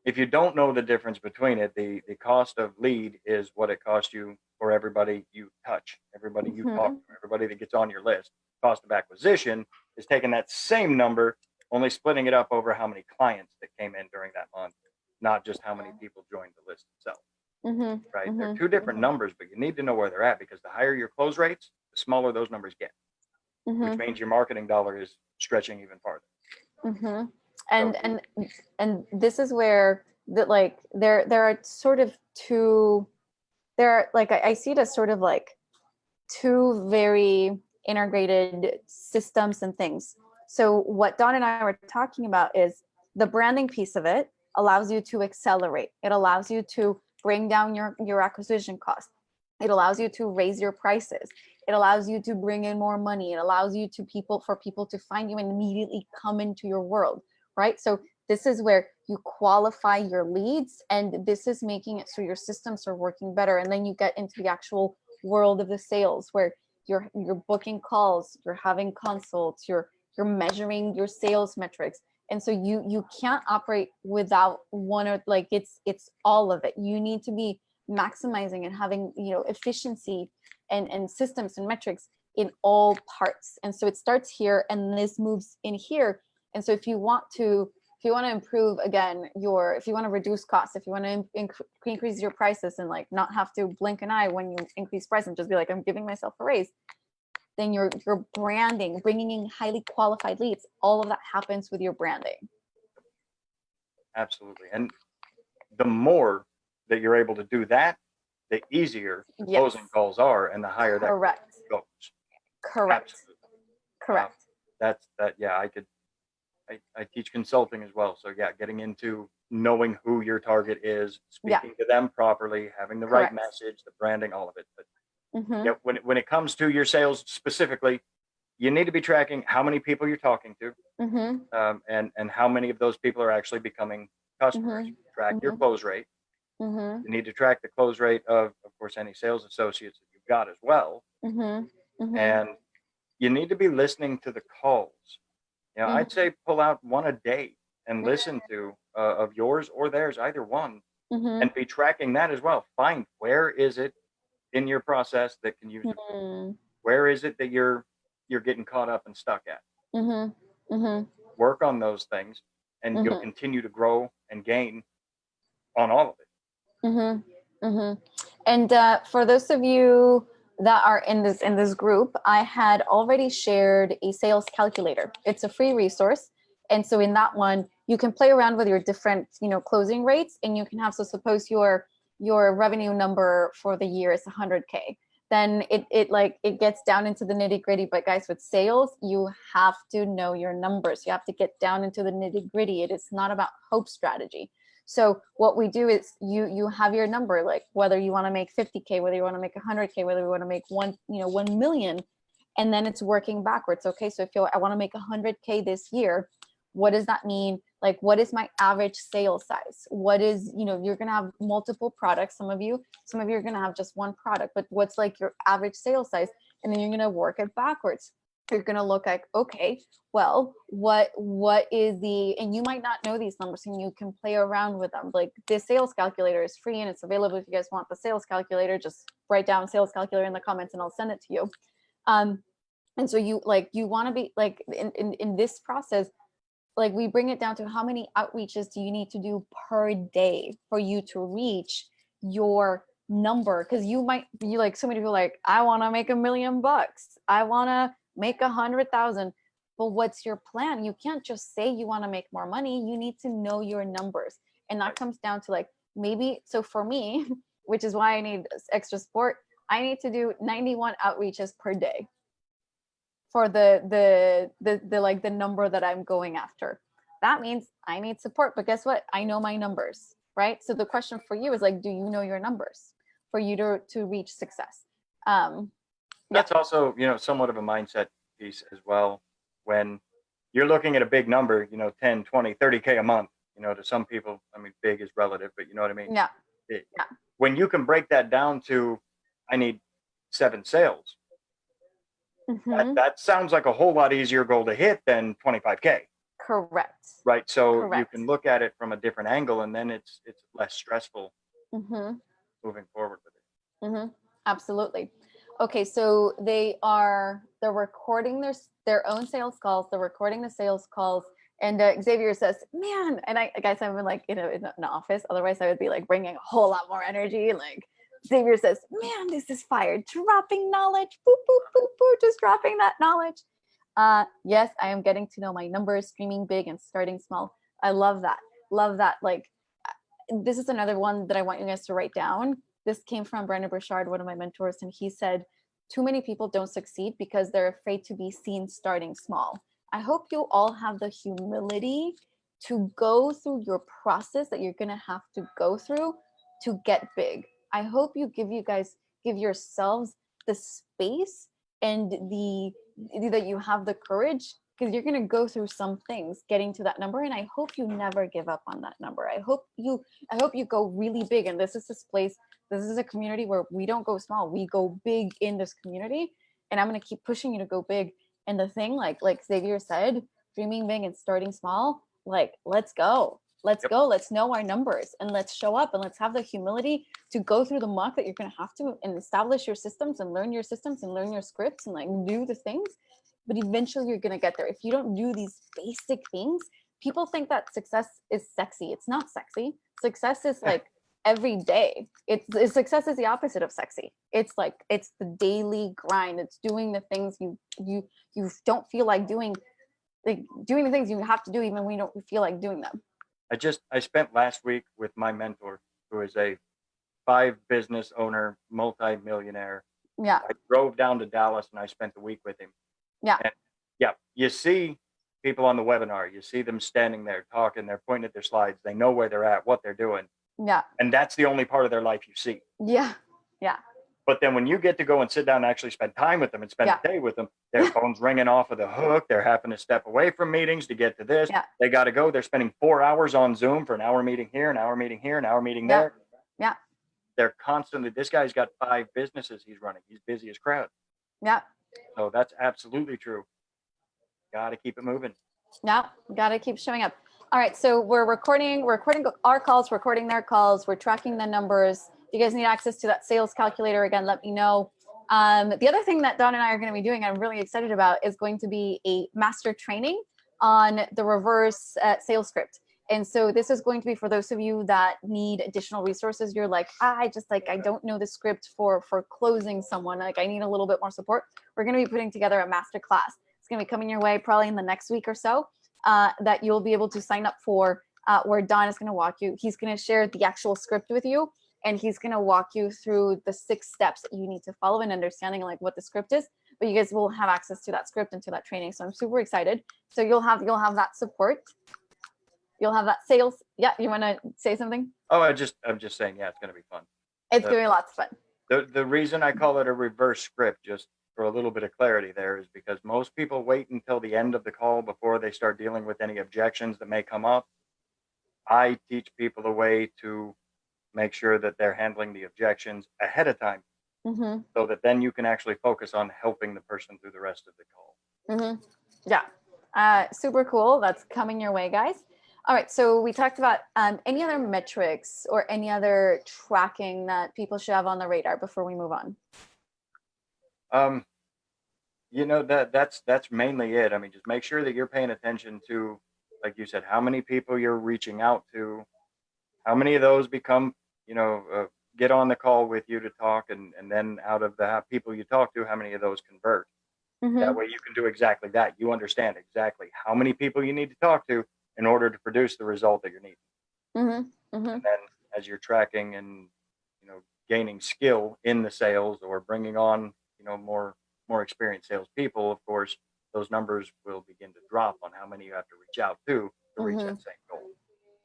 if you don't know the difference between it, the cost of lead is what it costs you for everybody you touch, everybody you talk Mhm. to, everybody that gets on your list. Cost of acquisition is taking that same number, only splitting it up over how many clients that came in during that month, not just how many people joined the list itself. Mhm. Right? They're Mhm. two different Mhm. numbers, but you need to know where they're at, because the higher your close rates, the smaller those numbers get, which Mhm. means your marketing dollar is stretching even farther. Mhm. So And this is where that, like, there are sort of two, there are, like, I see it as sort of like two very integrated systems and things. So what Don and I were talking about is the branding piece of it allows you to accelerate. It allows you to bring down your acquisition cost. It allows you to raise your prices. It allows you to bring in more money. It allows you to people to find you and immediately come into your world, right? So this is where you qualify your leads, and this is making it so your systems are working better. And then you get into the actual world of the sales, where you're booking calls, you're having consults, you're measuring your sales metrics. And so you can't operate without one, or like it's all of it. You need to be maximizing and having efficiency and systems and metrics in all parts. And so it starts here and this moves in here. And so if you want to improve, again, if you want to reduce costs, if you want to increase your prices and like not have to blink an eye when you increase price and just be like, I'm giving myself a raise, then your branding, bringing in highly qualified leads, all of that happens with your branding. absolutely. And the more that you're able to do that, the easier the Yes. closing calls are, and the higher that Correct. goes. Correct. Absolutely. Correct. That's that. Yeah, I teach consulting as well. So yeah, getting into knowing who your target is, Yeah. speaking to them properly, having the right Correct. message, the branding, all of it. But Mm-hmm. yeah, when it comes to your sales specifically, you need to be tracking how many people you're talking to, Mm-hmm. and how many of those people are actually becoming customers. Mm-hmm. Track your Mm-hmm. close rate. Mm-hmm. You need to track the close rate of course, any sales associates that you've got as well. Mm-hmm. Mm-hmm. And you need to be listening to the calls. I'd say pull out one a day and listen to of yours or theirs, either one, Mm-hmm. and be tracking that as well. Find, where is it in your process that can use improvement? Mm-hmm. Where is it that you're getting caught up and stuck at? Mm-hmm. Mm-hmm. Work on those things, and you'll Mm-hmm. continue to grow and gain on all of it. Mm-hmm. Mm-hmm. And for those of you that are in this group, I had already shared a sales calculator. It's a free resource. And so in that one, you can play around with your different, closing rates, and you can have, so suppose your revenue number for the year is 100K. Then it gets down into the nitty gritty. But guys, with sales, you have to know your numbers. You have to get down into the nitty gritty. It is not about hope strategy. So what we do is you have your number, like whether you want to make 50K, whether you want to make 100K, whether you want to make 1 million, and then it's working backwards. Okay, so if I want to make 100K this year, what does that mean? Like, what is my average sales size? What is, you're going to have multiple products. Some of you are going to have just one product, but what's like your average sales size? And then you're going to work it backwards. You're going to look like, okay, well, what is and you might not know these numbers, and you can play around with them. Like, this sales calculator is free and it's available. If you guys want the sales calculator, just write down sales calculator in the comments and I'll send it to you. And so you want to be like in this process, like we bring it down to how many outreaches do you need to do per day for you to reach your number? Because you might be like, so many people like, I want to make $1 million, I want to make 100,000. But what's your plan? You can't just say you want to make more money. You need to know your numbers. And that comes down to like, maybe, so for me, which is why I need extra support, I need to do 91 outreaches per day for the like the number that I'm going after. That means I need support, but guess what? I know my numbers, right? So the question for you is like, do you know your numbers for you to reach success? That's also, somewhat of a mindset piece as well. When you're looking at a big number, 10, 20, 30K a month, to some people, I mean, big is relative, but you know what I mean? Yeah. It- Yeah. When you can break that down to, I need 7 sales, that sounds like a whole lot easier goal to hit than 25K. Correct. Right. So you Correct. can look at it from a different angle, and then it's less stressful Mm-hmm. moving forward with it. Mm-hmm. Absolutely. Okay, so they're recording their own sales calls. They're recording the sales calls, and Xavier says, "Man," and I guess I'm in like in an office. Otherwise, I would be like bringing a whole lot more energy. Like Xavier says, "Man, this is fire! Dropping knowledge, boop boop boop boop, just dropping that knowledge." Yes, I am getting to know my numbers, streaming big and starting small. I love that. Love that. Like this is another one that I want you guys to write down. This came from Brandon Burchard, one of my mentors, and he said, too many people don't succeed because they're afraid to be seen starting small. I hope you all have the humility to go through your process that you're going to have to go through to get big. I hope you guys give yourselves the space and that you have the courage, because you're going to go through some things getting to that number, and I hope you never give up on that number. I hope you go really big. And this is a community where we don't go small, we go big in this community. And I'm going to keep pushing you to go big. And the thing, like Xavier said, dreaming big and starting small, like let's go. Let's know our numbers, and let's show up, and let's have the humility to go through the muck that you're going to have to, and establish your systems and learn your systems and learn your scripts and like do the things. But eventually you're going to get there. If you don't do these basic things, people think that success is sexy. It's not sexy. Success is like every day. Success is the opposite of sexy. It's like it's the daily grind. It's doing the things you don't feel like doing, like doing the things you have to do even when you don't feel like doing them. I spent last week with my mentor, who is a 5 business owner, multi-millionaire. Yeah. I drove down to Dallas and I spent the week with him. Yeah. And yeah, you see people on the webinar, you see them standing there talking, they're pointing at their slides, they know where they're at, what they're doing. Yeah. And that's the only part of their life you see. Yeah. Yeah. But then when you get to go and sit down and actually spend time with them and spend a day with them, their phone's ringing off of the hook. They're having to step away from meetings to get to this. Yeah. They got to go. They're spending 4 hours on Zoom for an hour meeting here, an hour meeting here, an hour meeting there. Yeah. They're constantly, this guy's got 5 businesses he's running. He's busy as crowd. Yeah. So that's absolutely true. Got to keep it moving. Yeah. Got to keep showing up. All right. So we're recording our calls, recording their calls. We're tracking the numbers. If you guys need access to that sales calculator, again, let me know. The other thing that Don and I are going to be doing, I'm really excited about, is going to be a master training on the reverse sales script. And so this is going to be for those of you that need additional resources. You're like, I don't know the script for closing someone. Like I need a little bit more support. We're going to be putting together a master class. It's going to be coming your way probably in the next week or so, that you'll be able to sign up for, where Don is going to walk you. He's going to share the actual script with you, and he's going to walk you through the 6 steps that you need to follow in understanding like what the script is. But you guys will have access to that script and to that training. So I'm super excited. So you'll have that support. You'll have that sales. Yeah. You want to say something? Oh, I'm just saying, yeah, it's going to be fun. It's going to be lots of fun. The reason I call it a reverse script, just for a little bit of clarity there, is because most people wait until the end of the call before they start dealing with any objections that may come up. I teach people a way to make sure that they're handling the objections ahead of time, so that then you can actually focus on helping the person through the rest of the call. Yeah. Super cool. That's coming your way, guys. All right. So we talked about any other metrics or any other tracking that people should have on the radar before we move on. That's mainly it. I mean, just make sure that you're paying attention to, like you said, how many people you're reaching out to, how many of those become, get on the call with you to talk, and then out of the people you talk to, how many of those convert. That Mm-hmm. way you can do exactly that. You understand exactly how many people you need to talk to in order to produce the result that you're needing. Mm-hmm. Mm-hmm. And then as you're tracking and, gaining skill in the sales or bringing on, more experienced salespeople, of course, those numbers will begin to drop on how many you have to reach out to reach Mm-hmm. that same goal.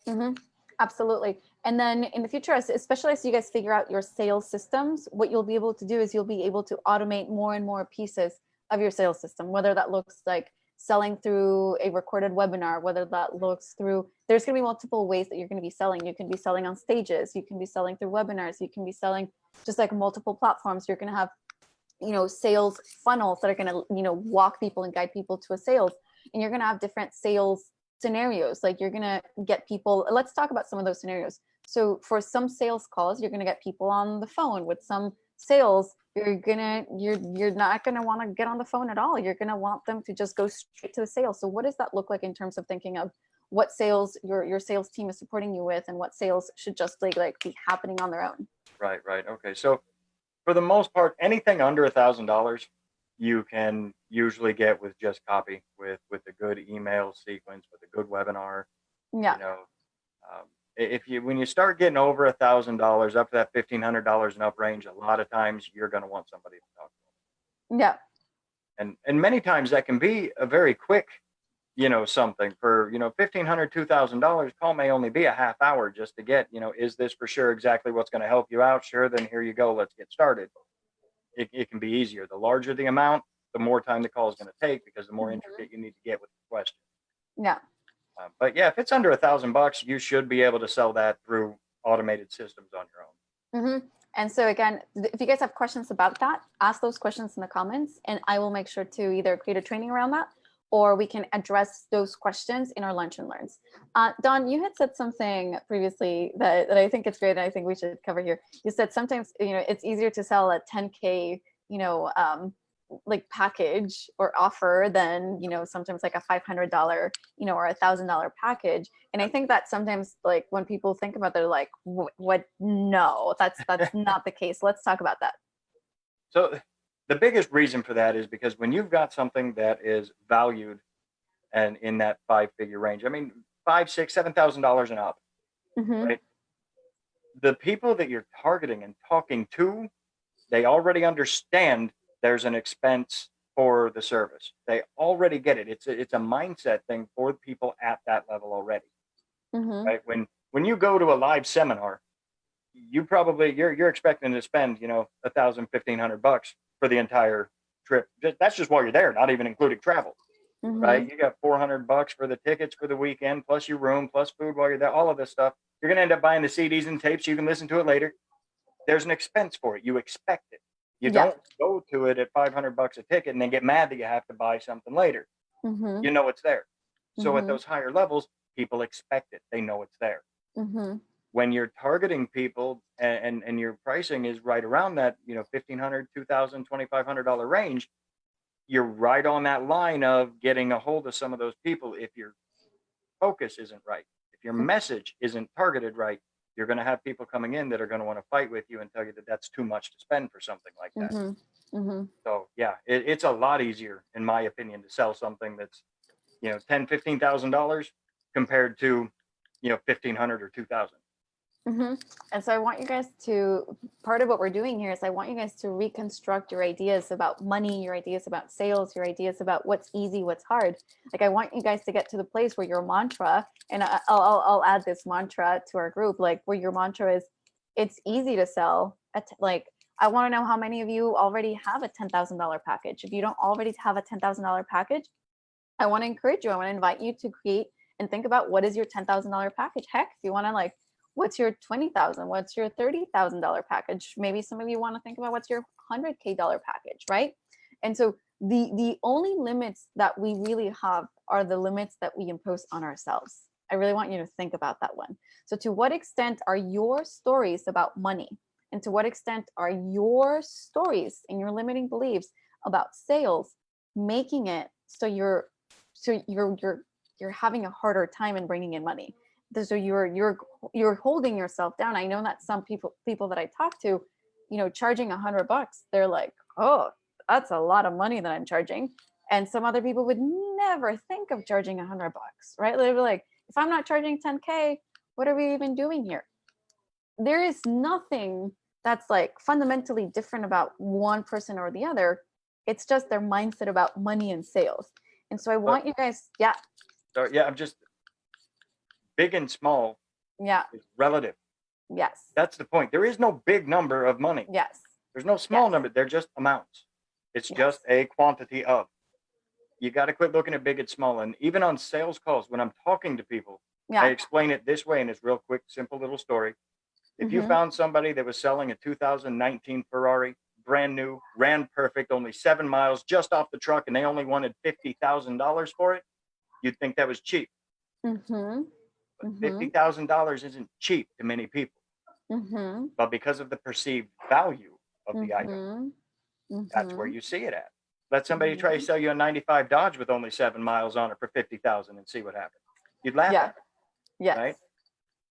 Mm-hmm. Absolutely. And then in the future, especially as you guys figure out your sales systems, what you'll be able to do is you'll be able to automate more and more pieces of your sales system, whether that looks like selling through a recorded webinar, whether that looks through, there's going to be multiple ways that you're going to be selling. You can be selling on stages, you can be selling through webinars, you can be selling just like multiple platforms. You're going to have, sales funnels that are going to, walk people and guide people to a sales. And you're going to have different sales scenarios. Like you're going to get people, let's talk about some of those scenarios. So for some sales calls, you're going to get people on the phone. With some sales, you're not going to want to get on the phone at all. You're going to want them to just go straight to the sales. So what does that look like in terms of thinking of what sales your sales team is supporting you with, and what sales should just like be happening on their own? Right, right. Okay. So for the most part, anything under $1,000, you can usually get with just copy, with a good email sequence, with a good webinar. Yeah. You know, if you when you start getting over $1,000, up to that $1,500 and up range, a lot of times you're going to want somebody to talk to. Yeah. And many times that can be a very quick, something for, 1,500, $2,000. Call may only be a half hour just to get, is this for sure exactly what's going to help you out? Sure, then here you go. Let's get started. It can be easier. The larger the amount, the more time the call is going to take, because the more intricate you need to get with the question. Yeah. But yeah, if it's under $1,000, you should be able to sell that through automated systems on your own. Mm-hmm. And so again, if you guys have questions about that, ask those questions in the comments, and I will make sure to either create a training around that, or we can address those questions in our lunch and learns. Don, you had said something previously that I think it's great, and I think we should cover here. You said sometimes, it's easier to sell a 10K, like package or offer than, sometimes like a $500, or $1,000 package. And I think that sometimes, like, when people think about that, they're like, what? No, that's not the case. Let's talk about that. So the biggest reason for that is because when you've got something that is valued and in that five-figure range, I mean, five, six, $7,000 and up, Mm-hmm. right? The people that you're targeting and talking to, they already understand there's an expense for the service. They already get it. It's a mindset thing for people at that level already, Mm-hmm. right? When you go to a live seminar, you're expecting to spend, 1,000, $1,500 for the entire trip. That's just while you're there, not even including travel, Mm-hmm. right? You got $400 for the tickets for the weekend, plus your room, plus food while you're there, all of this stuff. You're going to end up buying the CDs and tapes so you can listen to it later. There's an expense for it. You expect it. You Yeah. don't go to it at $500 a ticket and then get mad that you have to buy something later. Mm-hmm. You know it's there. So at Mm-hmm. those higher levels, people expect it. They know it's there. Mm-hmm. When you're targeting people and your pricing is right around that, $1,500, $2,000, $2,500 range, you're right on that line of getting a hold of some of those people. If your focus isn't right, if your message isn't targeted right, you're going to have people coming in that are going to want to fight with you and tell you that that's too much to spend for something like that. Mm-hmm. Mm-hmm. So yeah, it's a lot easier, in my opinion, to sell something that's, $10,000, $15,000 compared to, 1,500 or 2,000. Mm-hmm. And so I want you guys to, part of what we're doing here is I want you guys to reconstruct your ideas about money, your ideas about sales, your ideas about what's easy, what's hard. Like, I want you guys to get to the place where your mantra, and I'll add this mantra to our group, like where your mantra is, it's easy to sell. Like, I want to know how many of you already have a $10,000 package. If you don't already have a $10,000 package, I want to encourage you. I want to invite you to create and think about, what is your $10,000 package? Heck, if you want to, like, what's your 20,000? What's your $30,000 package? Maybe some of you want to think about what's your $100K package, right? And so the only limits that we really have are the limits that we impose on ourselves. I really want you to think about that one. So to what extent are your stories about money? And to what extent are your stories and your limiting beliefs about sales, making it so you're having a harder time in bringing in money. So you're holding yourself down. I know that some people that I talk to, charging $100, they're like, oh, that's a lot of money that I'm charging. And some other people would never think of charging $100, right? They'd be like, if I'm not charging 10K, what are we even doing here? There is nothing that's like fundamentally different about one person or the other. It's just their mindset about money and sales. And so I want you guys, yeah. So yeah, I'm just big and small. Yeah. Is relative. Yes. That's the point. There is no big number of money. Yes. There's no small number. They're just amounts. It's just a quantity of. You got to quit looking at big and small. And even on sales calls, when I'm talking to people, I explain it this way in this real quick, simple little story. If you found somebody that was selling a 2019 Ferrari, brand new, ran perfect, only 7 miles just off the truck, and they only wanted $50,000 for it, you'd think that was cheap. But $50,000 isn't cheap to many people. But because of the perceived value of the item, that's where you see it at. Let somebody try to sell you a 95 Dodge with only 7 miles on it for $50,000 and see what happens. You'd laugh at it. Yes. Right?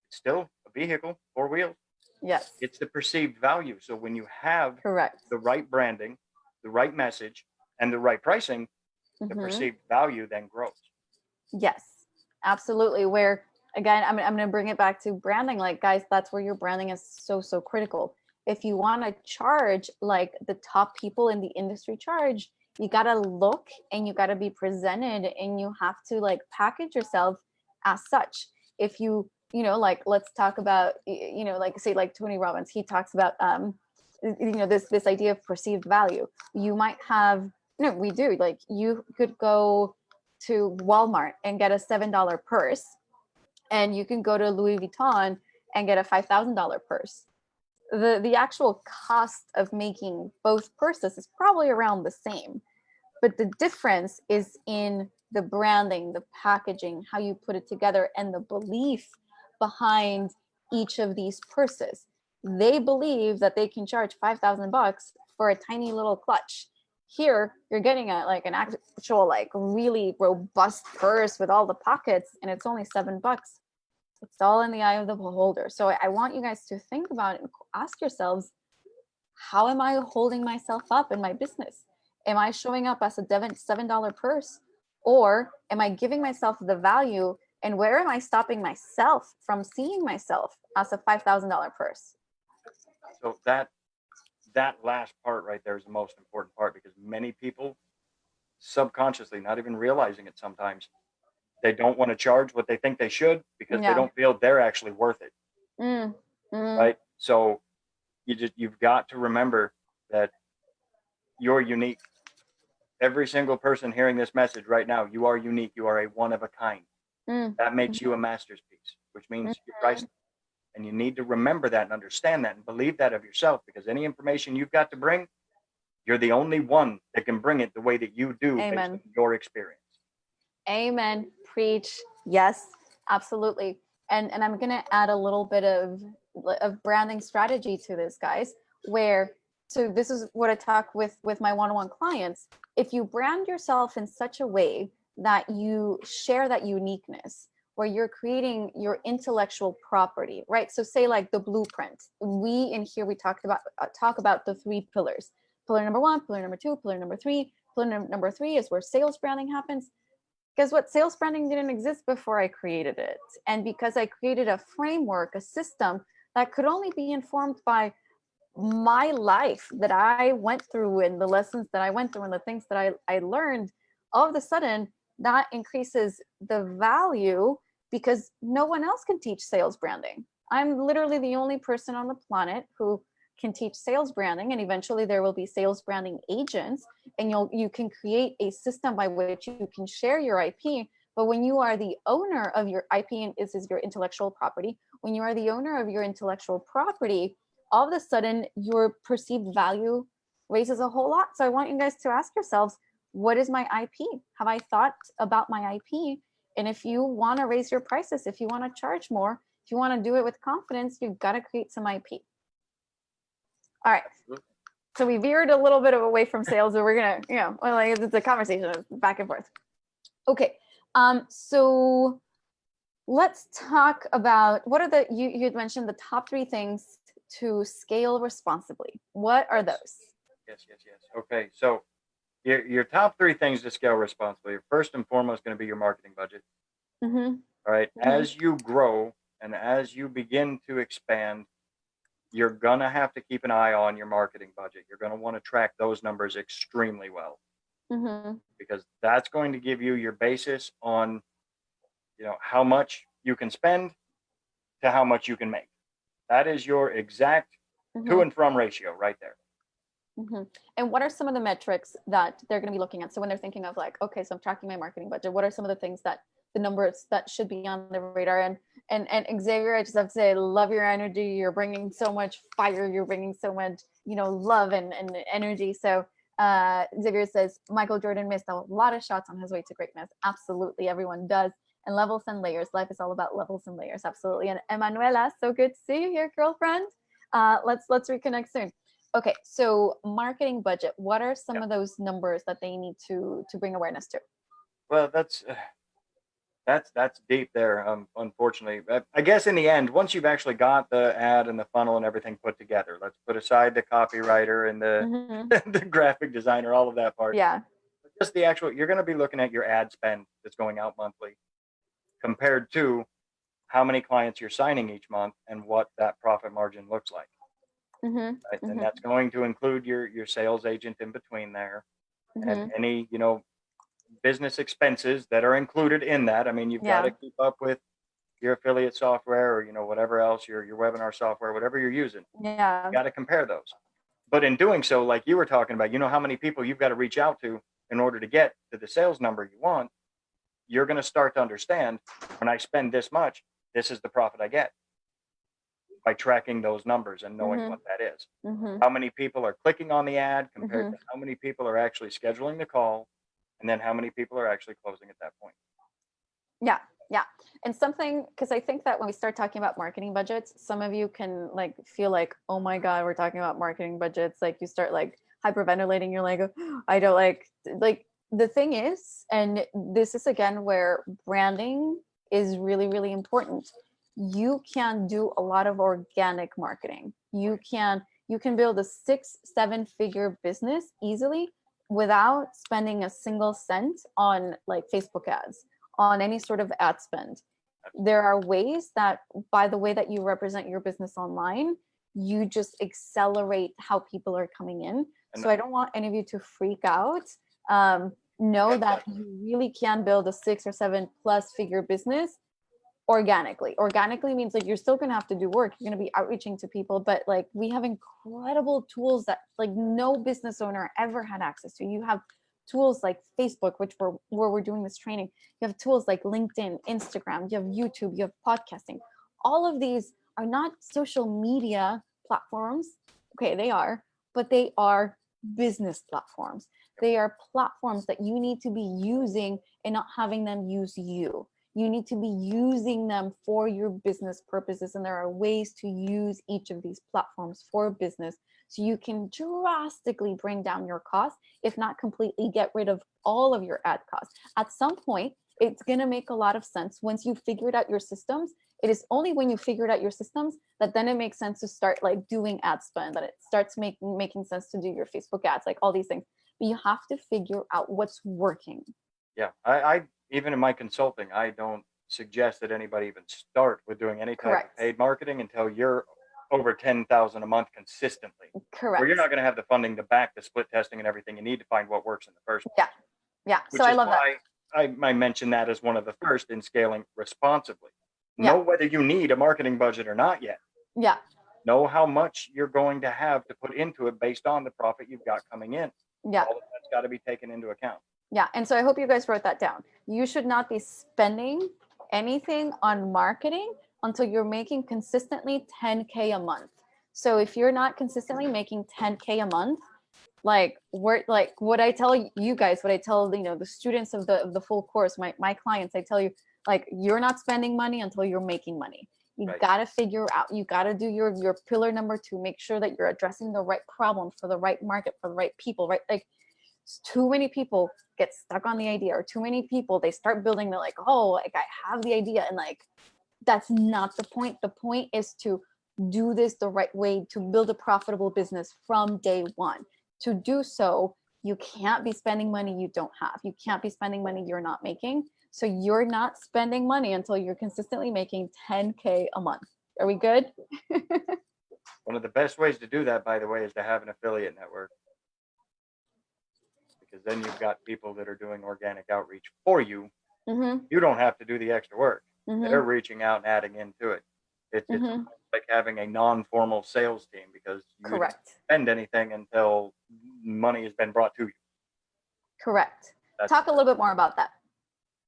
It's still a vehicle, 4 wheels. Yes. It's the perceived value. So when you have the right branding, the right message, and the right pricing, the perceived value then grows. Yes, absolutely. Where again, I'm going to bring it back to branding. Like, guys, that's where your branding is so critical. If you want to charge like the top people in the industry charge, you got to look and you got to be presented and you have to like package yourself as such. If you, like, let's talk about, like say like Tony Robbins, he talks about, this idea of perceived value. You might have, we do, like you could go to Walmart and get a $7 purse, and you can go to Louis Vuitton and get a $5,000 purse. The actual cost of making both purses is probably around the same, but the difference is in the branding, the packaging, how you put it together, and the belief behind each of these purses. They believe that they can charge $5,000 for a tiny little clutch. Here, you're getting like an actual, like really robust purse with all the pockets, and it's only $7. It's all in the eye of the beholder. So I want you guys to think about it and ask yourselves, how am I holding myself up in my business? Am I showing up as a $7 purse, or am I giving myself the value? And where am I stopping myself from seeing myself as a $5,000 purse? So that last part right there is the most important part, because many people subconsciously, not even realizing it sometimes, they don't want to charge what they think they should because they don't feel they're actually worth it. Right? So you've got to remember that you're unique. Every single person hearing this message right now, you are unique. You are a one of a kind. That makes you a master's piece, which means you're priceless. And you need to remember that and understand that and believe that of yourself, because any information you've got to bring, you're the only one that can bring it the way that you do based on your experience. Amen. Preach. Yes, absolutely. And I'm going to add a little bit of branding strategy to this, guys, so this is what I talk with my one-on-one clients. If you brand yourself in such a way that you share that uniqueness, where you're creating your intellectual property, right? So say like the blueprint. We talk about the 3 pillars. Pillar number 1, pillar number 2, pillar number 3. Pillar number 3 is where sales branding happens. Guess what? Sales branding didn't exist before I created it. And because I created a framework, a system that could only be informed by my life that I went through and the lessons that I went through and the things that I learned, all of a sudden that increases the value, because no one else can teach sales branding. I'm literally the only person on the planet who can teach sales branding, and eventually there will be sales branding agents, and you can create a system by which you can share your IP. But when you are the owner of your IP, and this is your intellectual property, when you are the owner of your intellectual property, all of a sudden your perceived value raises a whole lot. So I want you guys to ask yourselves, what is my IP? Have I thought about my IP? And if you want to raise your prices, if you want to charge more, if you want to do it with confidence, you've got to create some IP. All right. So we veered a little bit away from sales, but we're gonna, well, like it's a conversation back and forth. Okay. So let's talk about what are you had mentioned the top 3 things to scale responsibly. What are those? Yes. Okay. So your top 3 things to scale responsibly are first and foremost going to be your marketing budget. Mm-hmm. All right. Mm-hmm. As you grow and as you begin to expand, you're going to have to keep an eye on your marketing budget. You're going to want to track those numbers extremely well, Mm-hmm. because that's going to give you your basis on, how much you can spend to how much you can make. That is your exact to and from ratio right there. Mm-hmm. And what are some of the metrics that they're going to be looking at? So when they're thinking of like, okay, so I'm tracking my marketing budget, what are some of the things that the numbers that should be on the radar? And Xavier, I just have to say, I love your energy. You're bringing so much fire. You're bringing so much, love and energy. So Xavier says, Michael Jordan missed a lot of shots on his way to greatness. Absolutely. Everyone does. And levels and layers. Life is all about levels and layers. Absolutely. And Emanuela, so good to see you here, girlfriend. Let's reconnect soon. Okay, so marketing budget. What are some of those numbers that they need to bring awareness to? Well, that's deep there. Unfortunately, I guess in the end, once you've actually got the ad and the funnel and everything put together, let's put aside the copywriter and the the graphic designer, all of that part. Yeah. But just the actual, you're going to be looking at your ad spend that's going out monthly, compared to how many clients you're signing each month and what that profit margin looks like. Mm-hmm. Right? And that's going to include your sales agent in between there, and any business expenses that are included in that. I mean, you've got to keep up with your affiliate software, or whatever else, your webinar software, whatever you're using. Yeah. You got to compare those. But in doing so, like you were talking about, how many people you've got to reach out to in order to get to the sales number you want. You're going to start to understand, when I spend this much, this is the profit I get, by tracking those numbers and knowing what that is. How many people are clicking on the ad compared to how many people are actually scheduling the call, and then how many people are actually closing at that point. Yeah. And something, because I think that when we start talking about marketing budgets, some of you can like feel like, oh my God, we're talking about marketing budgets. Like you start like hyperventilating. You're like, oh, I don't like the thing is, and this is again where branding is really, really important. You can do a lot of organic marketing. You can build a 6-7 figure business easily without spending a single cent on like Facebook ads, on any sort of ad spend. There are ways that, by the way that you represent your business online, you just accelerate how people are coming in. So I don't want any of you to freak out. Know that you really can build a 6 or 7 plus figure business organically. Organically means like you're still going to have to do work. You're going to be outreaching to people, but like we have incredible tools that like no business owner ever had access to. You have tools like Facebook, where we're doing this training. You have tools like LinkedIn, Instagram, you have YouTube, you have podcasting. All of these are not social media platforms. Okay, they are, but they are business platforms. They are platforms that you need to be using and not having them use you. You need to be using them for your business purposes. And there are ways to use each of these platforms for business, so you can drastically bring down your costs, if not completely get rid of all of your ad costs. At some point, it's going to make a lot of sense once you've figured out your systems. It is only when you figured out your systems that then it makes sense to start like doing ad spend, that it starts making sense to do your Facebook ads, like all these things. But you have to figure out what's working. Yeah, I even in my consulting, I don't suggest that anybody even start with doing any type of paid marketing until you're over 10,000 a month consistently. Correct. Or you're not going to have the funding to back the split testing and everything you need to find what works in the first place. Yeah. So I love that. I mentioned that as one of the first in scaling responsibly. Know whether you need a marketing budget or not yet. Yeah. Know how much you're going to have to put into it based on the profit you've got coming in. Yeah. All of that's got to be taken into account. Yeah. And so I hope you guys wrote that down. You should not be spending anything on marketing until you're making consistently 10K a month. So if you're not consistently making 10K a month, like what I tell you guys, what I tell the students of the full course, my clients, I tell you, like, you're not spending money until you're making money. You Right. got to figure out, you got to do your pillar number 2, make sure that you're addressing the right problem for the right market, for the right people, right? Like, too many people get stuck on the idea, or too many people, they start building, they're like, oh, like I have the idea, and like that's not the point. The point is to do this the right way, to build a profitable business from day one. To do so, you can't be spending money you don't have. You can't be spending money you're not making. So you're not spending money until you're consistently making 10K a month. Are we good? One of the best ways to do that, by the way, is to have an affiliate network, because then you've got people that are doing organic outreach for you. Mm-hmm. You don't have to do the extra work. Mm-hmm. They're reaching out and adding into it. It's Mm-hmm. like having a non-formal sales team, because you Correct. don't spend anything until money has been brought to you. Correct. That's Talk a little bit more about that.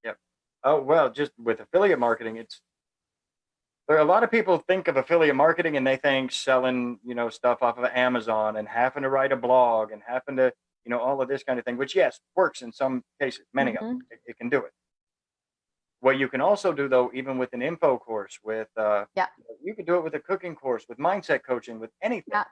Yep. Oh, well, just with affiliate marketing, there are a lot of people think of affiliate marketing and they think selling, stuff off of Amazon and having to write a blog and having to, all of this kind of thing, which, yes, works in some cases, many of them, it can do it. What you can also do, though, even with an info course, with you could do it with a cooking course, with mindset coaching, with anything. Yeah.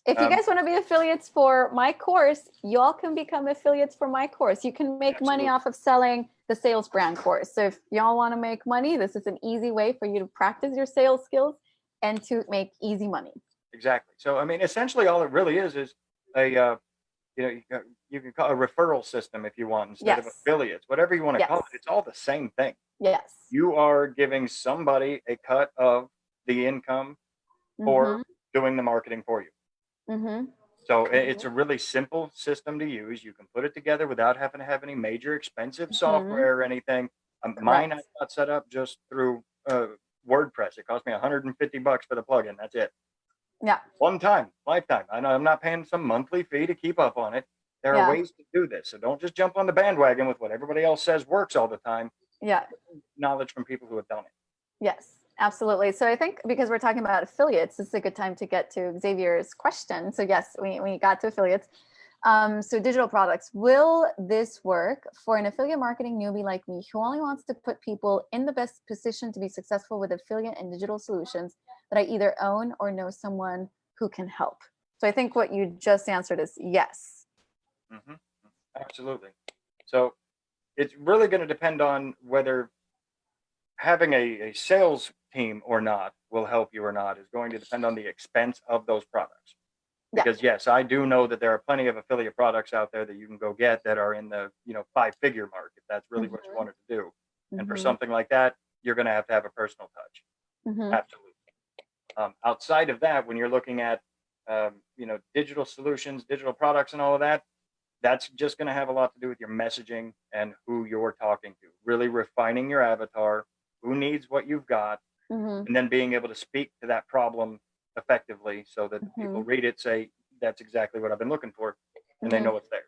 If you guys want to be affiliates for my course, y'all can become affiliates for my course. You can make money off of selling the sales brand course. So if y'all want to make money, this is an easy way for you to practice your sales skills and to make easy money. Exactly. So, I mean, essentially all it really is a, you can call a referral system if you want, instead of affiliates, whatever you want to call it. It's all the same thing. Yes. You are giving somebody a cut of the income for doing the marketing for you. Mm-hmm. So it's a really simple system to use. You can put it together without having to have any major expensive software or anything. Mine I got set up just through WordPress. It cost me $150 for the plugin. That's it. Yeah. One time, lifetime. I know I'm not paying some monthly fee to keep up on it. There are ways to do this. So don't just jump on the bandwagon with what everybody else says works all the time. Yeah. Knowledge from people who have done it. Yes, absolutely. So I think because we're talking about affiliates, this is a good time to get to Xavier's question. So yes, we got to affiliates. So digital products, will this work for an affiliate marketing newbie like me who only wants to put people in the best position to be successful with affiliate and digital solutions that I either own or know someone who can help? So I think what you just answered is yes. Mm-hmm. Absolutely. So it's really going to depend on whether having a sales team or not will help you or not. Is going to depend on the expense of those products. Because yes, I do know that there are plenty of affiliate products out there that you can go get that are in the 5-figure mark, if that's really what you wanted to do. And for something like that, you're going to have a personal touch. Absolutely. Outside of that, when you're looking at digital solutions, digital products, and all of that, that's just going to have a lot to do with your messaging and who you're talking to. Really refining your avatar, who needs what you've got, and then being able to speak to that problem effectively so that people read it, say, that's exactly what I've been looking for, and they know it's theirs.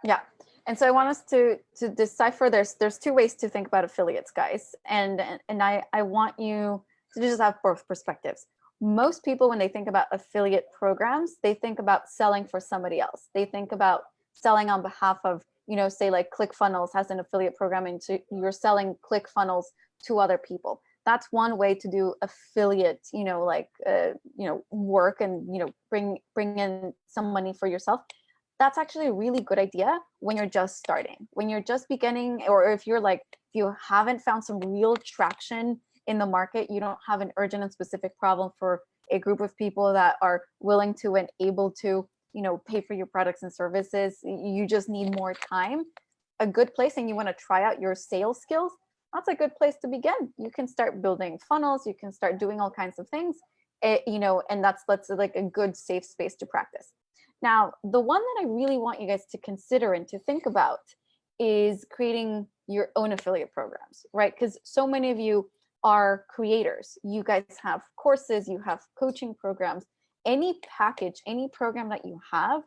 Yeah. And so I want us to decipher, there's 2 ways to think about affiliates, guys. And I want you to just have both perspectives. Most people, when they think about affiliate programs, they think about selling for somebody else. They think about selling on behalf of, say like ClickFunnels has an affiliate program, and so you're selling ClickFunnels to other people. That's one way to do affiliate, work and, bring in some money for yourself. That's actually a really good idea when you're just starting, when you're just beginning, or if you haven't found some real traction in the market, you don't have an urgent and specific problem for a group of people that are willing to and able to, pay for your products and services. You just need more time. A good place, and you want to try out your sales skills, that's a good place to begin. You can start building funnels. You can start doing all kinds of things, and that's like a good safe space to practice. Now, the one that I really want you guys to consider and to think about is creating your own affiliate programs, right? Because so many of you are creators. You guys have courses, you have coaching programs, any package, any program that you have,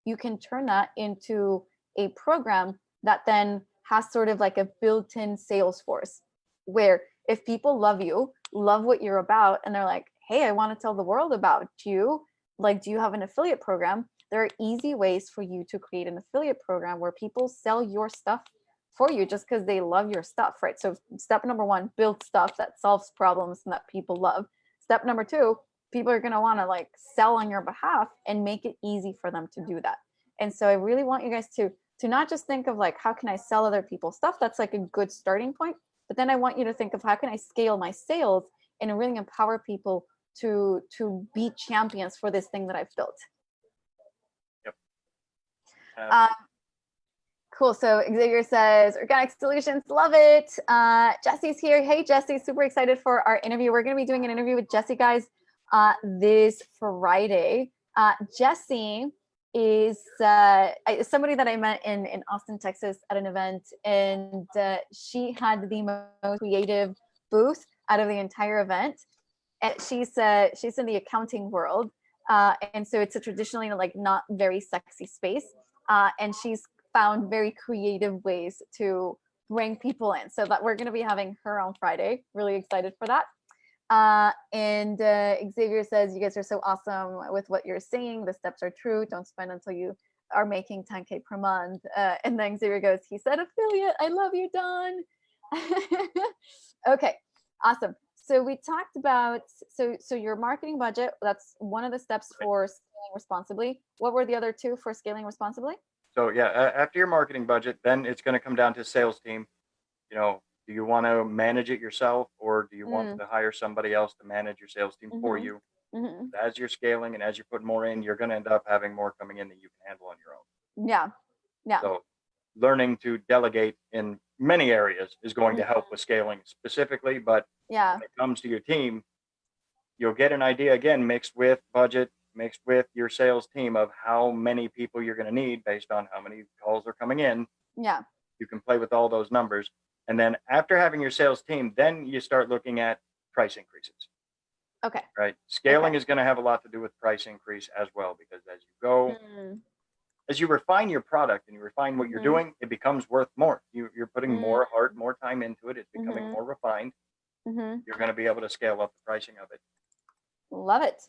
you can turn that into a program that then has sort of like a built-in sales force, where if people love you, love what you're about, and they're like, hey, I want to tell the world about you, like, do you have an affiliate program? There are easy ways for you to create an affiliate program where people sell your stuff for you just because they love your stuff, right? So step number one, build stuff that solves problems and that people love. Step number two, people are going to want to like sell on your behalf and make it easy for them to do that. And so I really want you guys to not just think of like, how can I sell other people's stuff? That's like a good starting point. But then I want you to think of how can I scale my sales and really empower people to be champions for this thing that I've built. Yep. Cool. So Xavier says, organic solutions, love it. Jesse's here. Hey, Jesse, super excited for our interview. We're going to be doing an interview with Jesse, guys, this Friday. Jesse is somebody that I met in Austin, Texas at an event, and she had the most creative booth out of the entire event. And she's in the accounting world. And so it's a traditionally like not very sexy space. And she's found very creative ways to bring people in. So that we're going to be having her on Friday. Really excited for that. And Xavier says, you guys are so awesome with what you're saying. The steps are true. Don't spend until you are making 10K per month. And then Xavier goes, he said affiliate. I love you, Don. Okay, awesome. So we talked about, so your marketing budget, that's one of the steps for scaling responsibly. What were the other two for scaling responsibly? So yeah, after your marketing budget, then it's going to come down to sales team. You know, do you want to manage it yourself, or do you want to hire somebody else to manage your sales team for you? As you're scaling and as you put more in, you're going to end up having more coming in that you can handle on your own. Yeah. So learning to delegate in many areas is going to help with scaling specifically, but when it comes to your team, you'll get an idea again, mixed with budget, mixed with your sales team, of how many people you're going to need based on how many calls are coming in. Yeah. You can play with all those numbers. And then after having your sales team, then you start looking at price increases. Okay. Right. Scaling is going to have a lot to do with price increase as well, because as you go, as you refine your product and you refine what you're doing, it becomes worth more. You're putting more heart, more time into it. It's becoming more refined. You're going to be able to scale up the pricing of it. Love it.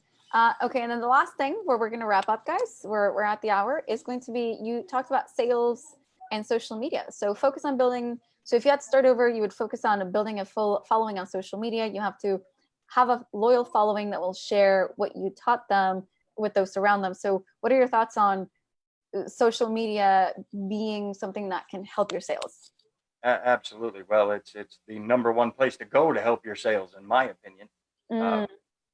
Okay, and then the last thing where we're going to wrap up, guys, we're at the hour, is going to be, you talked about sales and social media. So focus on building. So if you had to start over, you would focus on building a full following on social media. You have to have a loyal following that will share what you taught them with those around them. So what are your thoughts on social media being something that can help your sales? Absolutely. Well, it's the number one place to go to help your sales, in my opinion.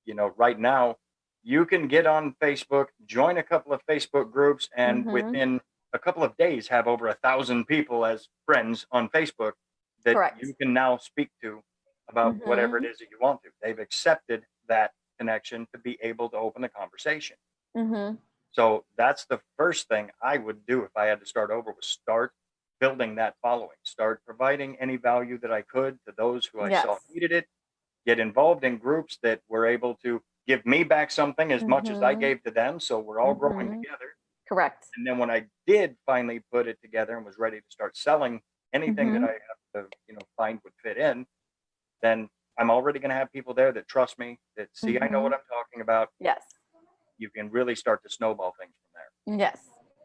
You know, right now, you can get on Facebook, join a couple of Facebook groups, and within a couple of days have over 1,000 people as friends on Facebook that you can now speak to about whatever it is that you want to. They've accepted that connection to be able to open the conversation. So that's the first thing I would do if I had to start over, was start building that following, start providing any value that I could to those who I saw needed it, get involved in groups that were able to give me back something as much as I gave to them. So we're all growing together. Correct. And then when I did finally put it together and was ready to start selling anything that I have to, find would fit in, then I'm already going to have people there that trust me, that see I know what I'm talking about. Yes. You can really start to snowball things from there. Yes,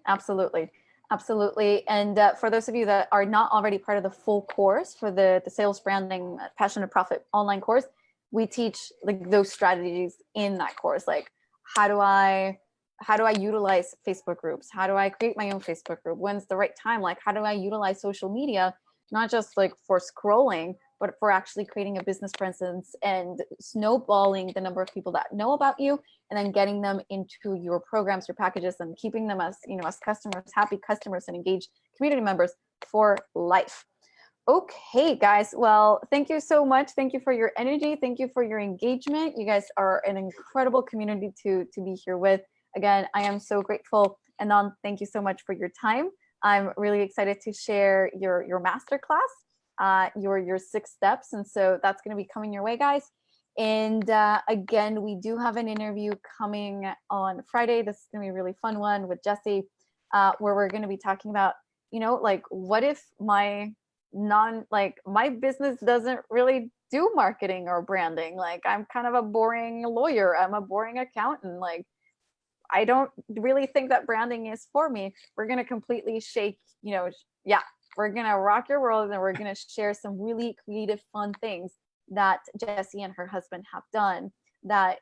absolutely. Absolutely. And for those of you that are not already part of the full course for the sales branding passion to profit online course, we teach like those strategies in that course. Like, how do I utilize Facebook groups? How do I create my own Facebook group? When's the right time? Like, how do I utilize social media, not just like for scrolling, but for actually creating a business presence and snowballing the number of people that know about you, and then getting them into your programs, your packages, and keeping them as, as customers, happy customers and engaged community members for life. Okay, guys. Well, thank you so much. Thank you for your energy. Thank you for your engagement. You guys are an incredible community to be here with. Again, I am so grateful. And Don, thank you so much for your time. I'm really excited to share your masterclass, your 6 steps. And so that's going to be coming your way, guys. And again, we do have an interview coming on Friday. This is going to be a really fun one with Jesse, where we're going to be talking about, like, what if my business doesn't really do marketing or branding? Like, I'm kind of a boring lawyer. I'm a boring accountant. Like, I don't really think that branding is for me. We're going to completely shake, We're going to rock your world, and we're going to share some really creative, fun things that Jessie and her husband have done that,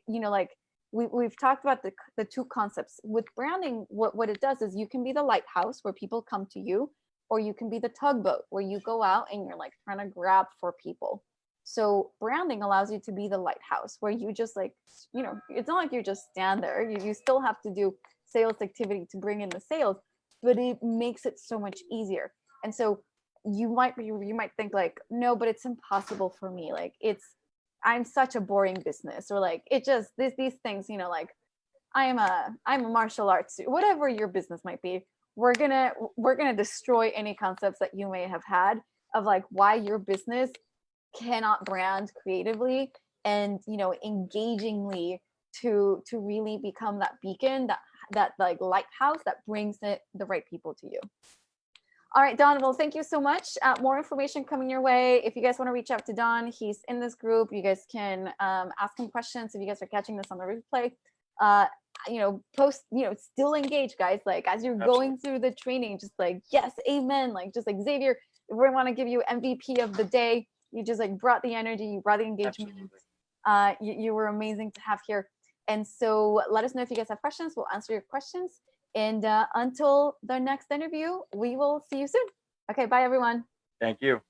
like we've talked about the two concepts with branding. What it does is you can be the lighthouse where people come to you, or you can be the tugboat where you go out and you're like trying to grab for people. So branding allows you to be the lighthouse where you just like, it's not like you just stand there. You still have to do sales activity to bring in the sales, but it makes it so much easier. And so you might think like, no, but it's impossible for me. Like I'm such a boring business, or like it just these things, like I'm a martial arts, whatever your business might be. We're gonna destroy any concepts that you may have had of like why your business cannot brand creatively and engagingly to really become that beacon, that like lighthouse that brings the right people to you. All right, Don, well, thank you so much. More information coming your way. If you guys want to reach out to Don, he's in this group. You guys can ask him questions. If you guys are catching this on the replay, post, still engage, guys. Like as you're going through the training, just like, yes, amen. Like just like Xavier, if we want to give you MVP of the day, you just like brought the energy, you brought the engagement. You were amazing to have here. And so let us know if you guys have questions. We'll answer your questions. And until the next interview, we will see you soon. Okay, bye everyone. Thank you.